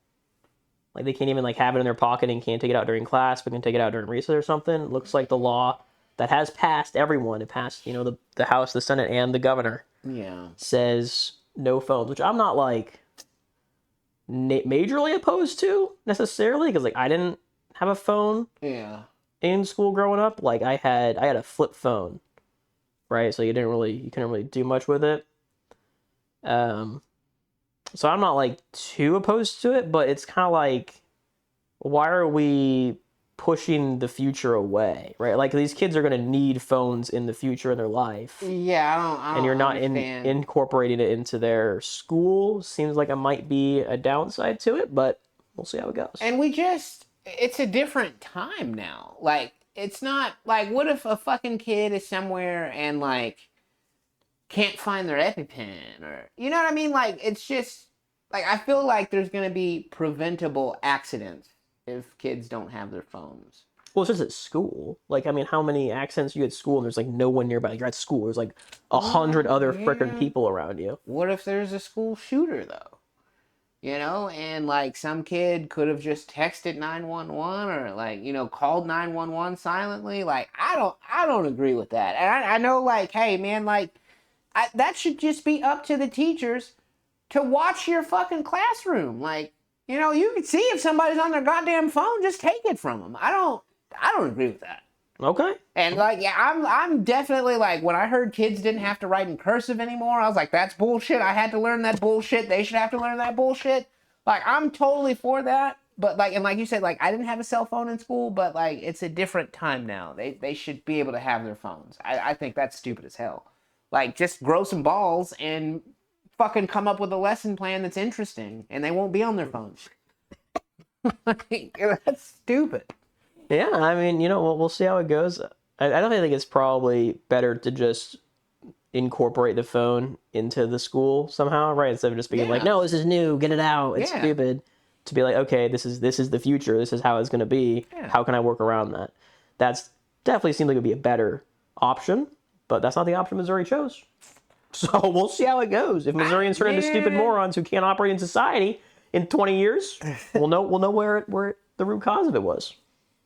Like they can't even like have it in their pocket and can't take it out during class, but can take it out during recess or something. It looks like the law that has passed everyone. It passed, the House, the Senate, and the governor. Yeah. Says no phones, which I'm not like majorly opposed to necessarily, because like I didn't have a phone. Yeah. In school growing up, like I had a flip phone, right? So you couldn't really do much with it. So I'm not like too opposed to it, but it's kind of like, why are we pushing the future away, right? Like these kids are going to need phones in the future in their life. Yeah, I don't and you're not understand. incorporating it into their school. Seems like it might be a downside to it, but we'll see how it goes. And it's a different time now. Like, it's not, like, what if a fucking kid is somewhere and, like, can't find their EpiPen or, you know what I mean? Like, it's just, like, I feel like there's going to be preventable accidents if kids don't have their phones. Well, it's just at school. Like, I mean, how many accidents you at school and there's like no one nearby? You're at school. There's like 100 other frickin' people around you. What if there's a school shooter though? You know, and like some kid could have just texted 911 or like, you know, called 911 silently. Like, I don't agree with that. And I know, like, hey man, like, that should just be up to the teachers to watch your fucking classroom. Like, you know, you can see if somebody's on their goddamn phone, just take it from them. I don't agree with that. Okay. And like, yeah, I'm definitely like, when I heard kids didn't have to write in cursive anymore, I was like, that's bullshit. I had to learn that bullshit. They should have to learn that bullshit. Like, I'm totally for that. But like, and like you said, like, I didn't have a cell phone in school, but like, it's a different time now. They should be able to have their phones. I think that's stupid as hell. Like, just grow some balls and fucking come up with a lesson plan that's interesting, and they won't be on their phones. Like, that's stupid. Yeah, I mean, you know, we'll see how it goes. I don't think it's probably better to just incorporate the phone into the school somehow, right? Instead of just being like, no, this is new, get it out, it's stupid. To be like, okay, this is the future, this is how it's going to be. Yeah. How can I work around that? That's definitely seems like it would be a better option, but that's not the option Missouri chose. So we'll see how it goes. If Missourians turn into stupid morons who can't operate in society in 20 years, we'll know where the root cause of it was.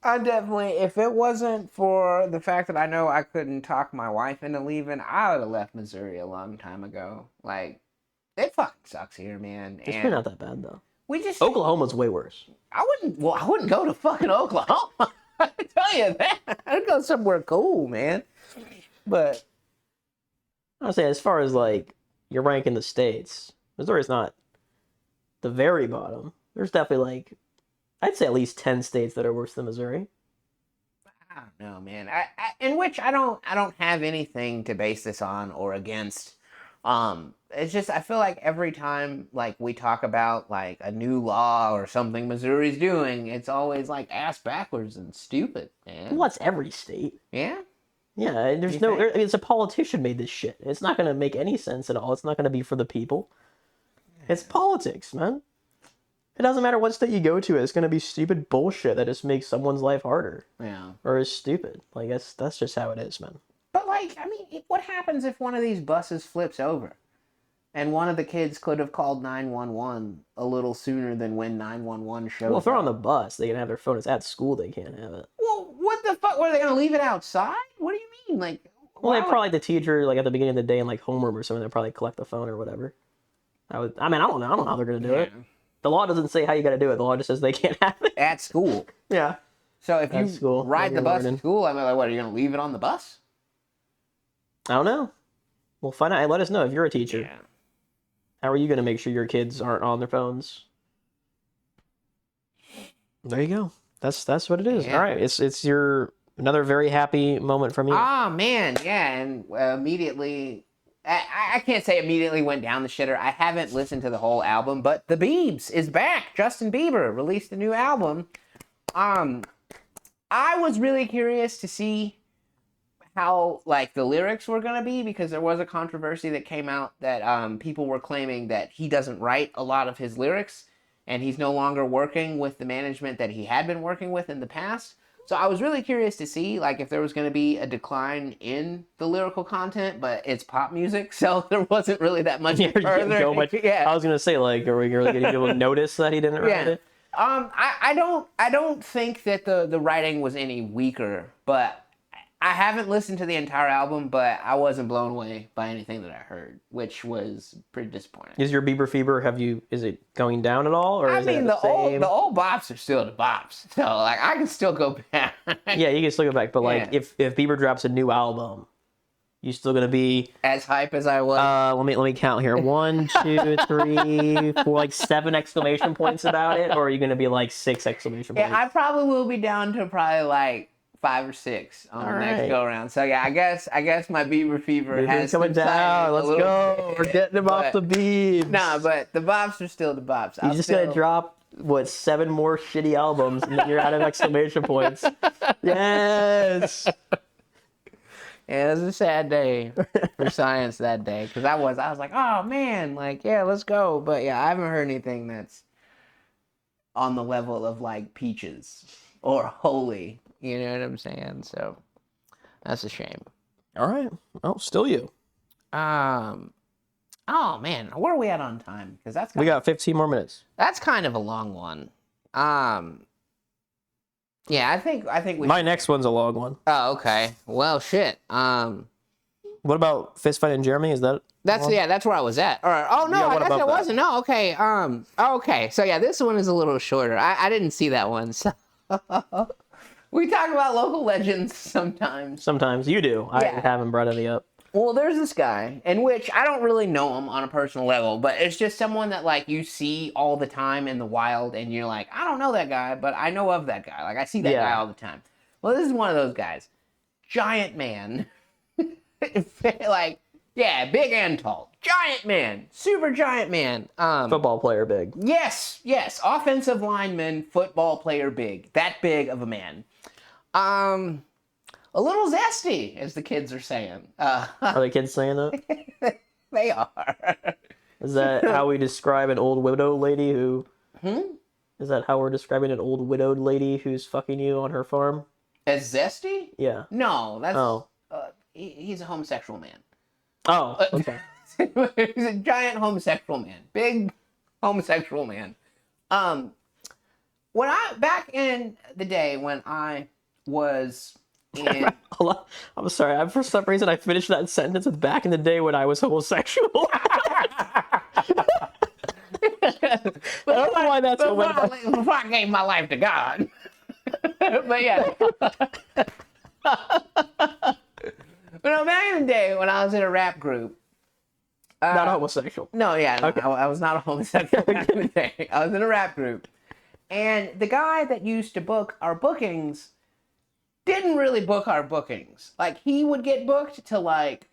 I definitely, if it wasn't for the fact that I know I couldn't talk my wife into leaving, I would have left Missouri a long time ago. Like, it fucking sucks here, man. It's really not that bad though. Oklahoma's way worse. I wouldn't go to fucking Oklahoma. I tell you that. I'd go somewhere cool, man. But I'll say, as far as like your rank in the states, Missouri's not the very bottom. There's definitely like, I'd say at least 10 states that are worse than Missouri. I don't know, man. In which I don't have anything to base this on or against. It's just, I feel like every time like we talk about like a new law or something Missouri's doing, it's always like ass backwards and stupid, man. Well, that's every state. Yeah. Yeah, it's a politician made this shit. It's not going to make any sense at all. It's not going to be for the people. It's politics, man. It doesn't matter what state you go to. It's going to be stupid bullshit that just makes someone's life harder. Yeah. Or is stupid. Like, that's just how it is, man. But, like, I mean, what happens if one of these buses flips over? And one of the kids could have called 911 a little sooner than when 911 shows up. Well, if they're on the bus, they can have their phone. It's at school, they can't have it. Well, what the fuck? Were they going to leave it outside? What do you mean? Like, well, they probably, the teacher, like, at the beginning of the day in, like, homeroom or something, they'll probably collect the phone or whatever. I don't know. I don't know how they're going to do it. The law doesn't say how you got to do it. The law just says they can't have it. At school. Yeah. So if you ride the bus to school, I mean, like, what, are you going to leave it on the bus? I don't know. We'll find out. Let us know if you're a teacher. Yeah. How are you going to make sure your kids aren't on their phones? There you go. That's what it is. Yeah. All right. It's your another very happy moment from you. Oh, man. Yeah. And immediately, I can't say immediately went down the shitter. I haven't listened to the whole album, but the Biebs is back. Justin Bieber released a new album. I was really curious to see how like the lyrics were going to be, because there was a controversy that came out that people were claiming that he doesn't write a lot of his lyrics and he's no longer working with the management that he had been working with in the past. So I was really curious to see like if there was going to be a decline in the lyrical content, but it's pop music, so there wasn't really that much further. Yeah. I was going to say, like, are we really getting people to notice that he didn't write it? I don't think that the writing was any weaker, but I haven't listened to the entire album, but I wasn't blown away by anything that I heard, which was pretty disappointing. Is your Bieber fever, is it going down at all? Or the old bops are still the bops. So, like, I can still go back. Yeah, you can still go back. But, like, if Bieber drops a new album, You still gonna be as hype as I was? Let me count here. 1, 2, 3, 4, like 7 exclamation points about it, or are you gonna be like 6 exclamation points? Yeah, I probably will be down to probably like 5 or 6 on the next go around. So yeah, I guess my Bieber fever has coming down. Let's go. We're getting him off the Biebs. Nah, but the bops are still the bops. You're just gonna drop 7 more shitty albums, and then you're out of exclamation points. Yes. Yeah, it was a sad day for science that day, because I was like, oh man, like, yeah, let's go. But yeah, I haven't heard anything that's on the level of like Peaches or Holy. You know what I'm saying? So that's a shame. All right. Oh, still you. Oh man, where are we at on time? Because we got 15 more minutes. That's kind of a long one. Yeah, I think we. My next one's a long one. Oh, okay. Well, shit. What about Fist Fight and Jeremy? Is that? That's where I was at. Or I guess it wasn't. No, okay. Okay. So yeah, this one is a little shorter. I didn't see that one. So we talk about local legends sometimes. Sometimes you do. Yeah. I haven't brought any up. Well, there's this guy, in which I don't really know him on a personal level, but it's just someone that, like, you see all the time in the wild, and you're like, I don't know that guy, but I know of that guy. Like, I see that guy all the time. Well, this is one of those guys. Giant man. Like, yeah, big and tall. Giant man. Super giant man. Football player big. Yes. Offensive lineman, football player big. That big of a man. A little zesty, as the kids are saying. Are the kids saying that? They are. Is that how we describe an old widow lady who... Is that how we're describing an old widowed lady who's fucking you on her farm? As zesty? Yeah. No, that's... he's a homosexual man. Oh, okay. He's a giant homosexual man. Big homosexual man. Back in the day when I was... I'm sorry. For some reason, I finished that sentence with "back in the day when I was homosexual." I don't know why that's before I gave my life to God. But yeah. But no, back in the day when I was in a rap group. Not homosexual. No, yeah. No, okay. I was not a homosexual back in the day. I was in a rap group. And the guy that used to book our bookings didn't really book our bookings. Like, he would get booked to, like,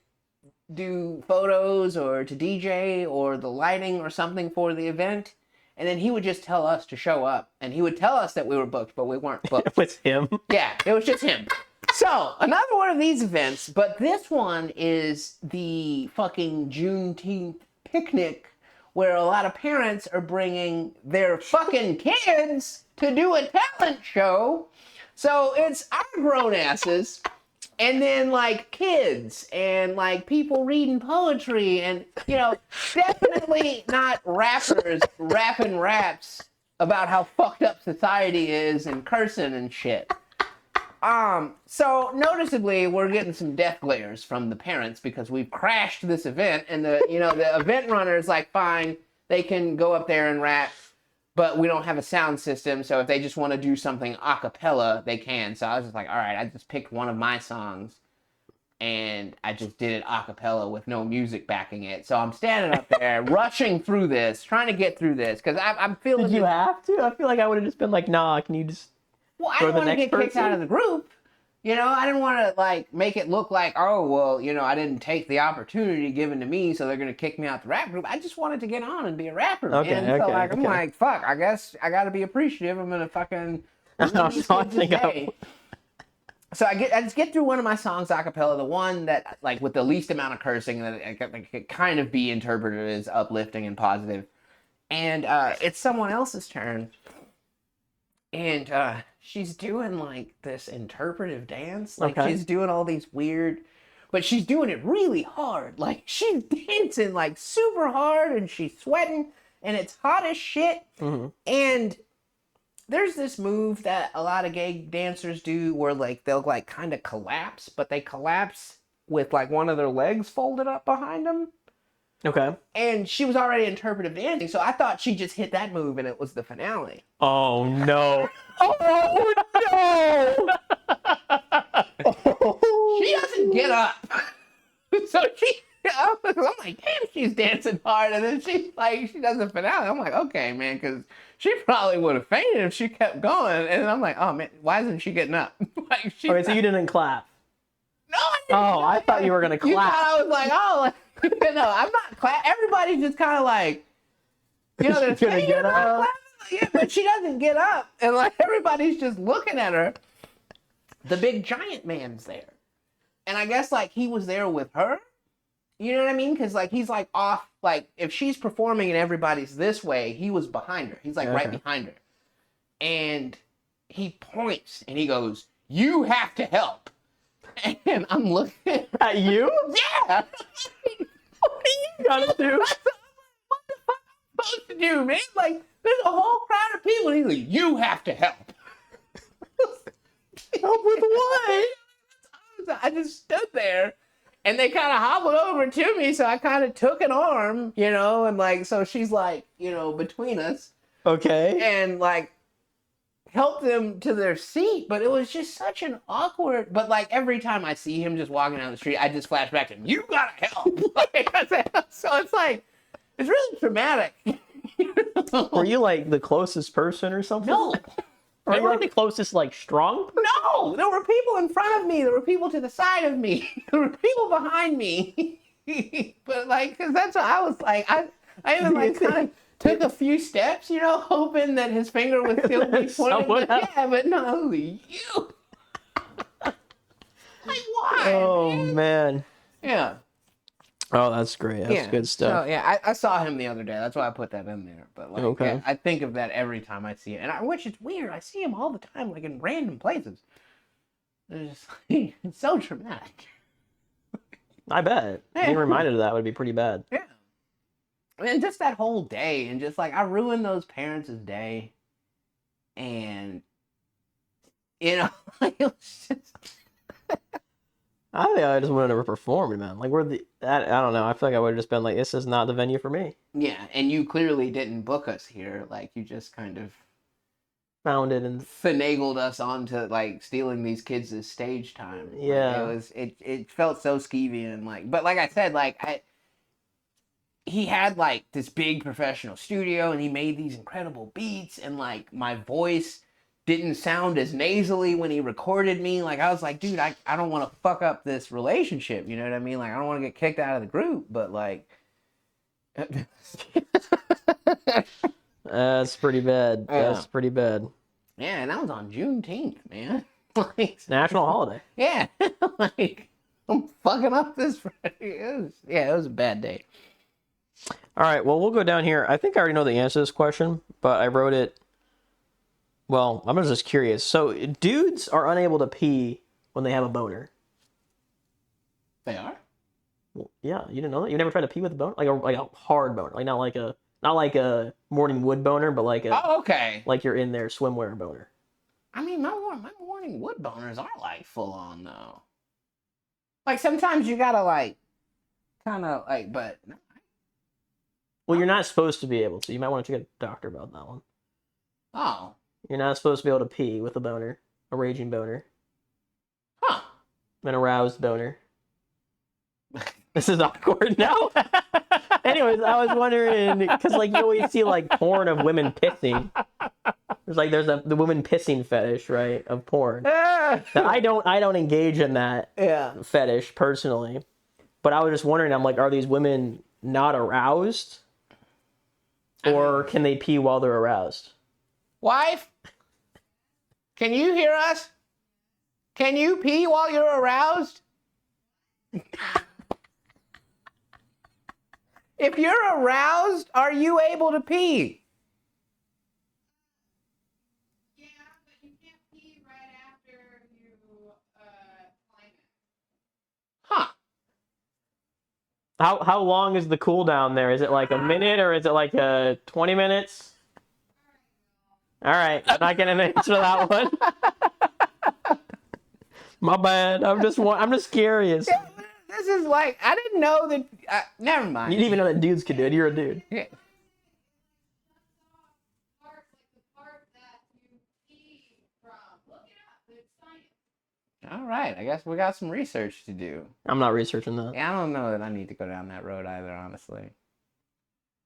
do photos or to DJ or the lighting or something for the event. And then he would just tell us to show up. And he would tell us that we were booked, but we weren't booked. It was him? Yeah, it was just him. So, another one of these events, but this one is the fucking Juneteenth picnic where a lot of parents are bringing their fucking kids to do a talent show. So it's our grown asses, and then, like, kids, and, like, people reading poetry, and, you know, definitely not rappers rapping raps about how fucked up society is and cursing and shit. So noticeably, we're getting some death glares from the parents because we've crashed this event, and the event runner is like, fine, they can go up there and rap, but we don't have a sound system, so if they just want to do something a cappella, they can. So I was just like, all right, I just picked one of my songs, and I just did it a cappella with no music backing it. So I'm standing up there, rushing through this, trying to get through this, because I'm feeling... Did you have to? I feel like I would have just been like, nah, can you just... Well, I didn't want to get kicked out of the group. You know, I didn't want to, like, make it look like, oh, well, you know, I didn't take the opportunity given to me, so they're going to kick me out the rap group. I just wanted to get on and be a rapper, man. So, like, I'm like, fuck, I guess I got to be appreciative. I'm going to fucking... So I just get through one of my songs a cappella, the one that, like, with the least amount of cursing, that it could kind of be interpreted as uplifting and positive. And it's someone else's turn. And she's doing, like, this interpretive dance. Like, she's doing all these weird... But she's doing it really hard. Like, she's dancing, like, super hard, and she's sweating, and it's hot as shit. Mm-hmm. And there's this move that a lot of gay dancers do where, like, they'll, like, kind of collapse, but they collapse with, like, one of their legs folded up behind them. Okay. And she was already interpretive dancing, so I thought she just hit that move and it was the finale. Oh, no. Oh, no! She doesn't get up. So I'm like, damn, she's dancing hard, and then she does the finale. I'm like, okay, man, because she probably would have fainted if she kept going. And I'm like, oh man, why isn't she getting up? Like, Okay, so you didn't clap. No, I didn't. Oh, I thought you were gonna clap. You thought I was like, oh, no, I'm not clap. Everybody's just kind of like, you know, they're gonna get up. Yeah, but she doesn't get up, and like everybody's just looking at her. The big giant man's there, and I guess like he was there with her. You know what I mean? Because like he's like off. Like if she's performing and everybody's this way, he was behind her. He's like right behind her, and he points and he goes, "You have to help." And I'm looking at you. Yeah. What are you gonna do? What the fuck am I supposed to do, man? Like there's a whole crowd of people. And he's like, "You have to help." Help with what? I just stood there, and they kind of hobbled over to me, so I kind of took an arm, you know, and like, so she's like, you know, between us. Okay. And like, helped them to their seat, but it was just such an awkward, but like every time I see him just walking down the street, I just flash back to him, "You gotta help." So it's like, it's really traumatic. Were you like the closest person or something? No. Or you were the closest, like, strong? No, there were people in front of me. There were people to the side of me. There were people behind me. But like, cause that's what I was like. I even like kind of took a few steps, you know, hoping that his finger would still be pointing. But yeah, but no, you. Like why? Oh man. Yeah. Oh, that's great. That's good stuff. So, yeah, I saw him the other day. That's why I put that in there. But like, okay. Yeah, I think of that every time I see it, and which is weird. I see him all the time, like in random places. It's just it's so traumatic. I bet being reminded of that would be pretty bad. Yeah, and just that whole day, and just like I ruined those parents' day, and you know, like, it was just. I think I just would have never performed, man. Like, I don't know. I feel like I would have just been like, this is not the venue for me. Yeah, and you clearly didn't book us here. Like, you just kind of found it and finagled us onto like stealing these kids' stage time. Yeah, like, it felt so skeevy and like, but like I said, like he had like this big professional studio and he made these incredible beats and like my voice didn't sound as nasally when he recorded me. Like, I was like, dude, I don't want to fuck up this relationship. You know what I mean? Like, I don't want to get kicked out of the group, but like... That's pretty bad. Yeah. That's pretty bad. Yeah, and that was on Juneteenth, man. Like, it's national holiday. Yeah. Like, I'm fucking up this Friday. It was a bad day. All right, well, we'll go down here. I think I already know the answer to this question, but I wrote it... Well, I'm just curious. So, dudes are unable to pee when they have a boner. They are? Well, yeah, you didn't know that? You never tried to pee with a boner? Like a hard boner. Like not like a morning wood boner, but like a... Oh, okay. Like you're in there swimwear boner. I mean, my morning wood boners are like full on though. Like sometimes you gotta like, kind of like, but... Well, you're not supposed to be able to. You might want to check a doctor about that one. Oh. You're not supposed to be able to pee with a boner. A raging boner. Huh. An aroused boner. This is awkward now. Anyways, I was wondering, because like you always see like porn of women pissing. There's the woman pissing fetish, right, of porn. I don't engage in that fetish personally. But I was just wondering, I'm like, are these women not aroused? Or can they pee while they're aroused? Wife? Can you hear us? Can you pee while you're aroused? If you're aroused, are you able to pee? Yeah, but you can't pee right after you climax. Huh. How long is the cool down there? Is it like a minute or is it like 20 minutes? All right, I'm not gonna answer that one. My bad. I'm just curious. This is like, I didn't know that. Never mind. You didn't even know that dudes could do it. You're a dude. Yeah. Part that you pee from. Look it up. It's All right, I guess we got some research to do. I'm not researching that. Yeah, I don't know that I need to go down that road either, honestly.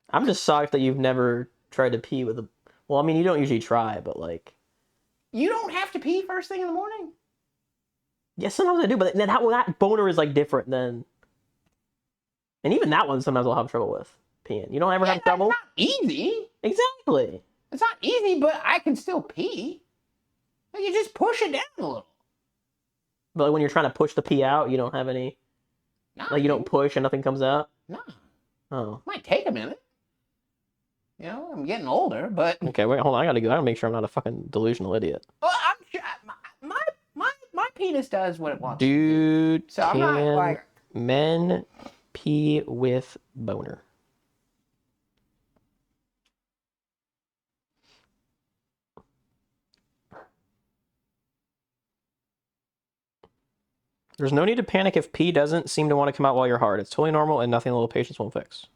I'm just shocked that you've never tried to pee with a... Well, I mean, you don't usually try, but like... You don't have to pee first thing in the morning? Yeah, sometimes I do, but that boner is like different than... And even that one sometimes I'll have trouble with peeing. You don't ever have trouble? It's not easy. Exactly. It's not easy, but I can still pee. Like, you just push it down a little. But like, when you're trying to push the pee out, you don't have any... Nah, Like, you don't push and nothing comes out? Nah. Oh. Might take a minute. You know, I'm getting older, but... Okay, wait, hold on. I gotta make sure I'm not a fucking delusional idiot. Well, I'm sure... My penis does what it wants Dude, to do. So I'm not like... men pee with boner? There's no need to panic if pee doesn't seem to want to come out while you're hard. It's totally normal and nothing a little patience won't fix.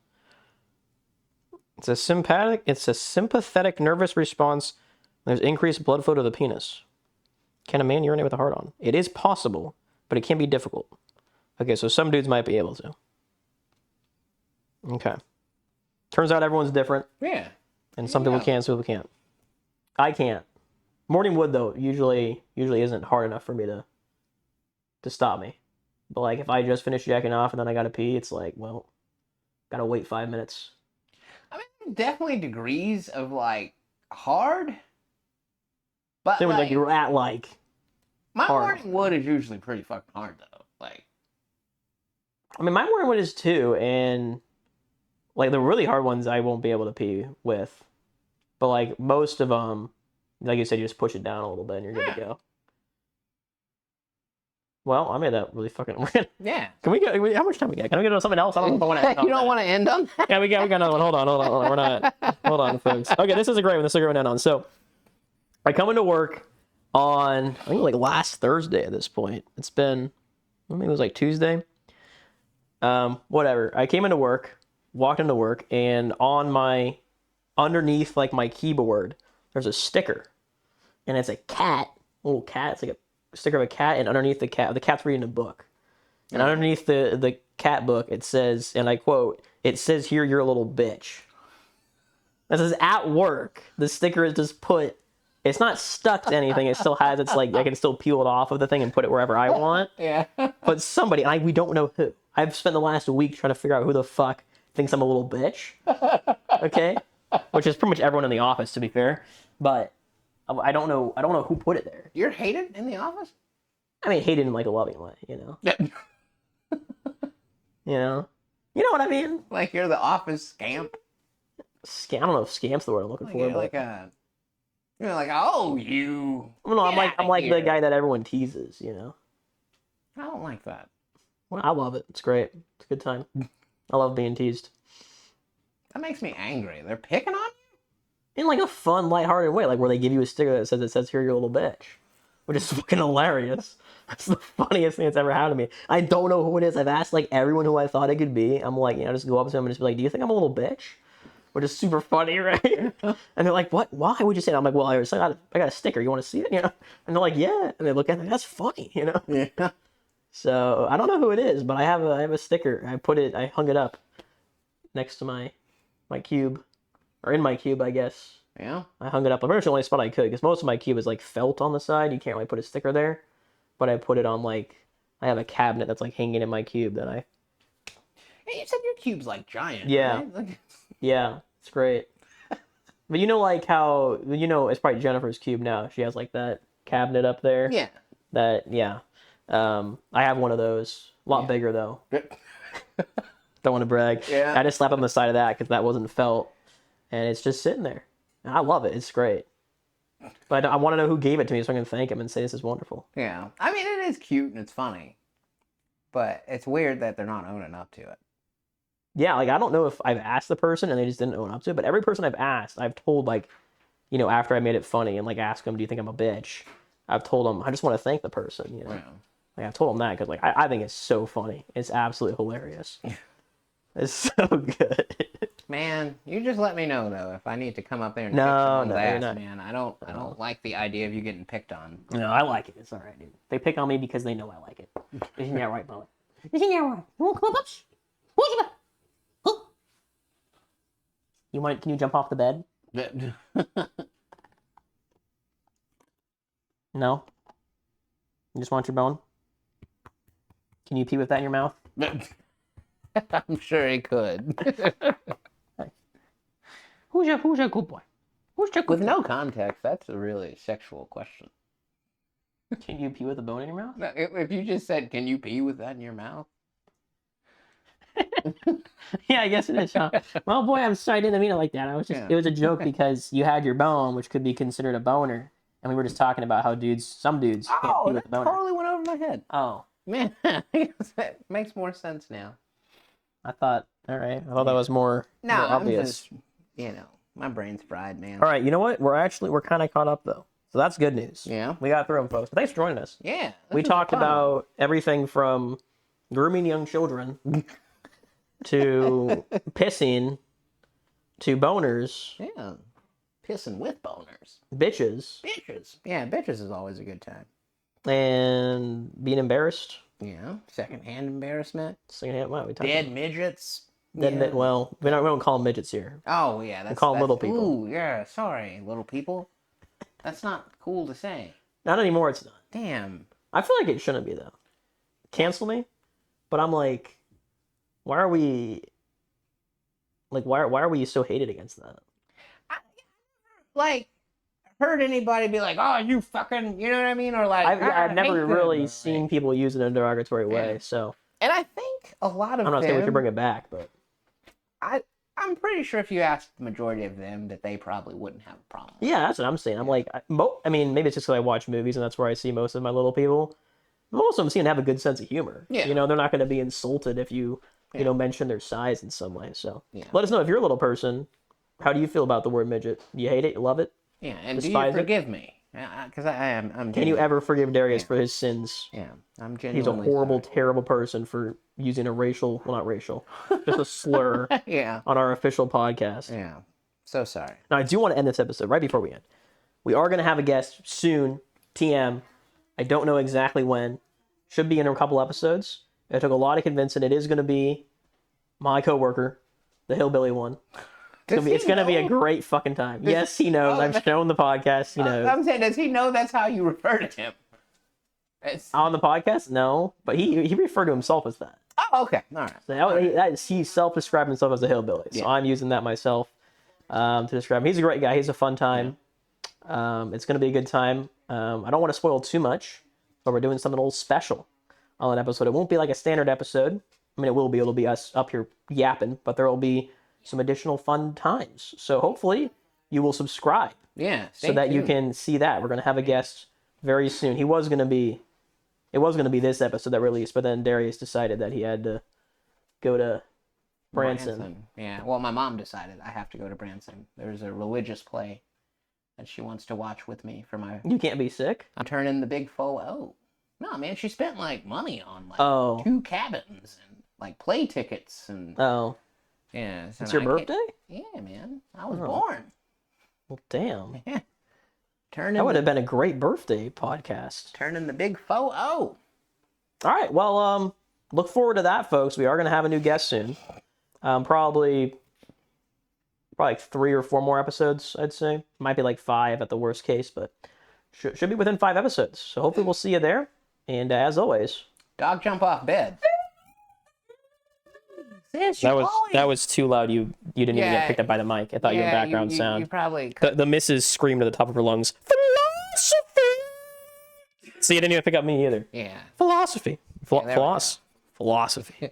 It's a sympathetic nervous response. There's increased blood flow to the penis. Can a man urinate with a hard on? It is possible, but it can be difficult. Okay, so some dudes might be able to. Okay. Turns out everyone's different. Yeah. And some people can, some people can't. I can't. Morning wood, though, usually isn't hard enough for me to stop me. But, like, if I just finished jacking off and then I gotta pee, it's like, well, gotta wait 5 minutes. I mean, definitely degrees of, like, hard. But, Then like you're at, like, my hard. morning wood is usually pretty fucking hard, though. Like... I mean, my morning wood is too, and... Like, the really hard ones I won't be able to pee with. But, like, most of them, like you said, you just push it down a little bit and you're good to go. Well, I made that really fucking... Yeah. Can we go... How much time we got? Can we get on something else? I don't know if I want to end on You don't want to end on that? Yeah, we got another one. Hold on. We're not... Hold on, folks. Okay, this is a great one. This is a great one to end on. So, I come into work on, I think, like, last Thursday at this point. It's been... I think it was, like, Tuesday. Whatever. I came into work... Walked into work, and on my, underneath, like, my keyboard, there's a sticker. And it's a cat, a little cat. It's like a sticker of a cat, and underneath the cat's reading a book. And underneath the cat book, it says, and I quote, "It says here you're a little bitch." It says at work. The sticker is just put, it's not stuck to anything. It still has, it's like, I can still peel it off of the thing and put it wherever I want. Yeah. But somebody, we don't know who. I've spent the last week trying to figure out who the fuck thinks I'm a little bitch. Okay? Which is pretty much everyone in the office, to be fair. But I don't know who put it there. You're hated in the office? I mean, hated in, like, a loving way, you know? You know? You know what I mean? Like you're the office scamp? I don't know if scamp's the word I'm looking for. Like a... You're like, oh, you... No, I'm like the guy that everyone teases, you know? I don't like that. Well, I love it. It's great. It's a good time. I love being teased. That makes me angry. They're picking on you? In, like, a fun, lighthearted way. Like, where they give you a sticker that says here, you're a little bitch. Which is fucking hilarious. That's the funniest thing that's ever happened to me. I don't know who it is. I've asked, like, everyone who I thought it could be. I'm like, you know, just go up to them and just be like, do you think I'm a little bitch? Which is super funny, right? And they're like, what? Why would you say that? I'm like, well, I got a sticker. You want to see it? You know? And they're like, yeah. And they look at it. That's funny, you know? Yeah. So I don't know who it is, but I have a sticker. I hung it up next to my cube, or in my cube, I guess. Yeah. I hung it up. I'm pretty sure the only spot I could, because most of my cube is, like, felt on the side. You can't really put a sticker there. But I put it on, like, I have a cabinet that's, like, hanging in my cube that I... Hey, you said your cube's, like, giant. Yeah. Right? Like... Yeah, it's great. But you know, like, how, you know, it's probably Jennifer's cube now. She has, like, that cabinet up there. Yeah. Yeah. I have one of those. A lot bigger, though. Don't want to brag. Yeah. I just slapped on the side of that because that wasn't felt. And it's just sitting there. And I love it. It's great. But I want to know who gave it to me so I can thank him and say this is wonderful. Yeah. I mean, it is cute and it's funny. But it's weird that they're not owning up to it. Yeah, like, I don't know if I've asked the person and they just didn't own up to it. But every person I've asked, I've told, like, you know, after I made it funny and, like, ask them, do you think I'm a bitch? I've told them, I just want to thank the person, you know. Yeah. Like, I've told them that because, like, I think it's so funny. It's absolutely hilarious. It's so good. Man, you just let me know though if I need to come up there and No, kick someone's no, you're ass, not. man. I don't like the idea of you getting picked on. No, I like it. It's all right, dude. They pick on me because they know I like it. Isn't that right, Bowen? Isn't that right? You want to come up? Huh? Can you jump off the bed? No? You just want your bone? Can you pee with that in your mouth? I'm sure he could. Who's your good boy? Who's your good With boy? no context, that's a really sexual question. Can you pee with a bone in your mouth? If you just said, "Can you pee with that in your mouth?" Yeah, I guess it is, huh? Well, boy, I'm sorry, I didn't mean it like that. It was a joke because you had your bone, which could be considered a boner, and we were just talking about how some dudes can't pee with a that boner. totally went over my head. Oh, Man, that makes more sense now. I thought that was more obvious. Just, my brain's fried, man. All right, you know what? We're kind of caught up though, so that's good news. Yeah. We got through them, folks. But thanks for joining us. Yeah. We talked about everything from grooming young children to pissing to boners, Yeah. Pissing with boners. bitches, Bitches. Yeah, bitches is always a good time. and being embarrassed. Yeah. Secondhand embarrassment. Secondhand, what we talking Dead midgets. Well, we don't call them midgets here. Oh, yeah. We call them little people. Ooh, yeah. Sorry, little people. That's not cool to say. Not anymore. It's not. Damn. I feel like it shouldn't be though. Cancel me, but I'm like, why are we so hated against that? Like, heard anybody be like, "Oh, you fucking," you know what I mean? Or like, I've never hate really them," seen like- people use it in a derogatory way. Yeah. So And I think a lot of I'm not them, saying we should bring it back, but I'm pretty sure if you asked the majority of them, that they probably wouldn't have a problem. yeah, that's what I'm saying. I'm like, I mean, maybe it's just because I watch movies and that's where I see most of my little people. Most of them seem to have a good sense of humor. Yeah. They're not going to be insulted if you mention their size in some way. So Yeah. let us know if you're a little person. How do you feel about the word midget? You hate it? You love it? Yeah, and Despise do it? you forgive me? Because I'm. Can you ever forgive Darius for his sins? Yeah, I'm He's a genuinely. horrible, sorry. terrible person for using not racial, just a slur Yeah, on our official podcast. yeah. So sorry. Now, I do want to end this episode right before we end. We are going to have a guest soon, TM. I don't know exactly when. Should be in a couple episodes. It took a lot of convincing. It is going to be my coworker, the hillbilly one. It's going to be a great fucking time. Yes, he knows. I've shown the podcast. He knows. I'm saying, does he know that's how you refer to him? On the podcast? No. But he referred to himself as that. Oh, okay. All right. So he self-described himself as a hillbilly. So Yeah. I'm using that myself to describe him. He's a great guy. He's a fun time. It's going to be a good time. I don't want to spoil too much, but we're doing something a little special on that episode. It won't be like a standard episode. I mean, it will be. It'll be us up here yapping, but there will be some additional fun times. So hopefully you will subscribe Yeah. so that you can see that. We're going to have a guest very soon. It was going to be this episode that released, but then Darius decided that he had to go to Branson. Yeah. Well, my mom decided I have to go to Branson. There's a religious play that she wants to watch with me for my. You can't be sick. I'm turning the big faux O. No, man, she spent like money on like 2 cabins and like play tickets and. Oh. Yeah. It's your birthday? Yeah, man. I was born. Well, damn. Yeah. That would have been a great birthday podcast. Turning the big faux O. All right. Well, look forward to that, folks. We are going to have a new guest soon. Probably like 3 or 4 more episodes, I'd say. Might be like 5 at the worst case, but should be within 5 episodes. So hopefully we'll see you there. And as always, dog jump off bed. That was too loud. You didn't even get picked up by the mic. I thought you were background sound. You probably The missus screamed to the top of her lungs, philosophy! See, you didn't even pick up me either. Yeah. Philosophy. there we go. Philosophy.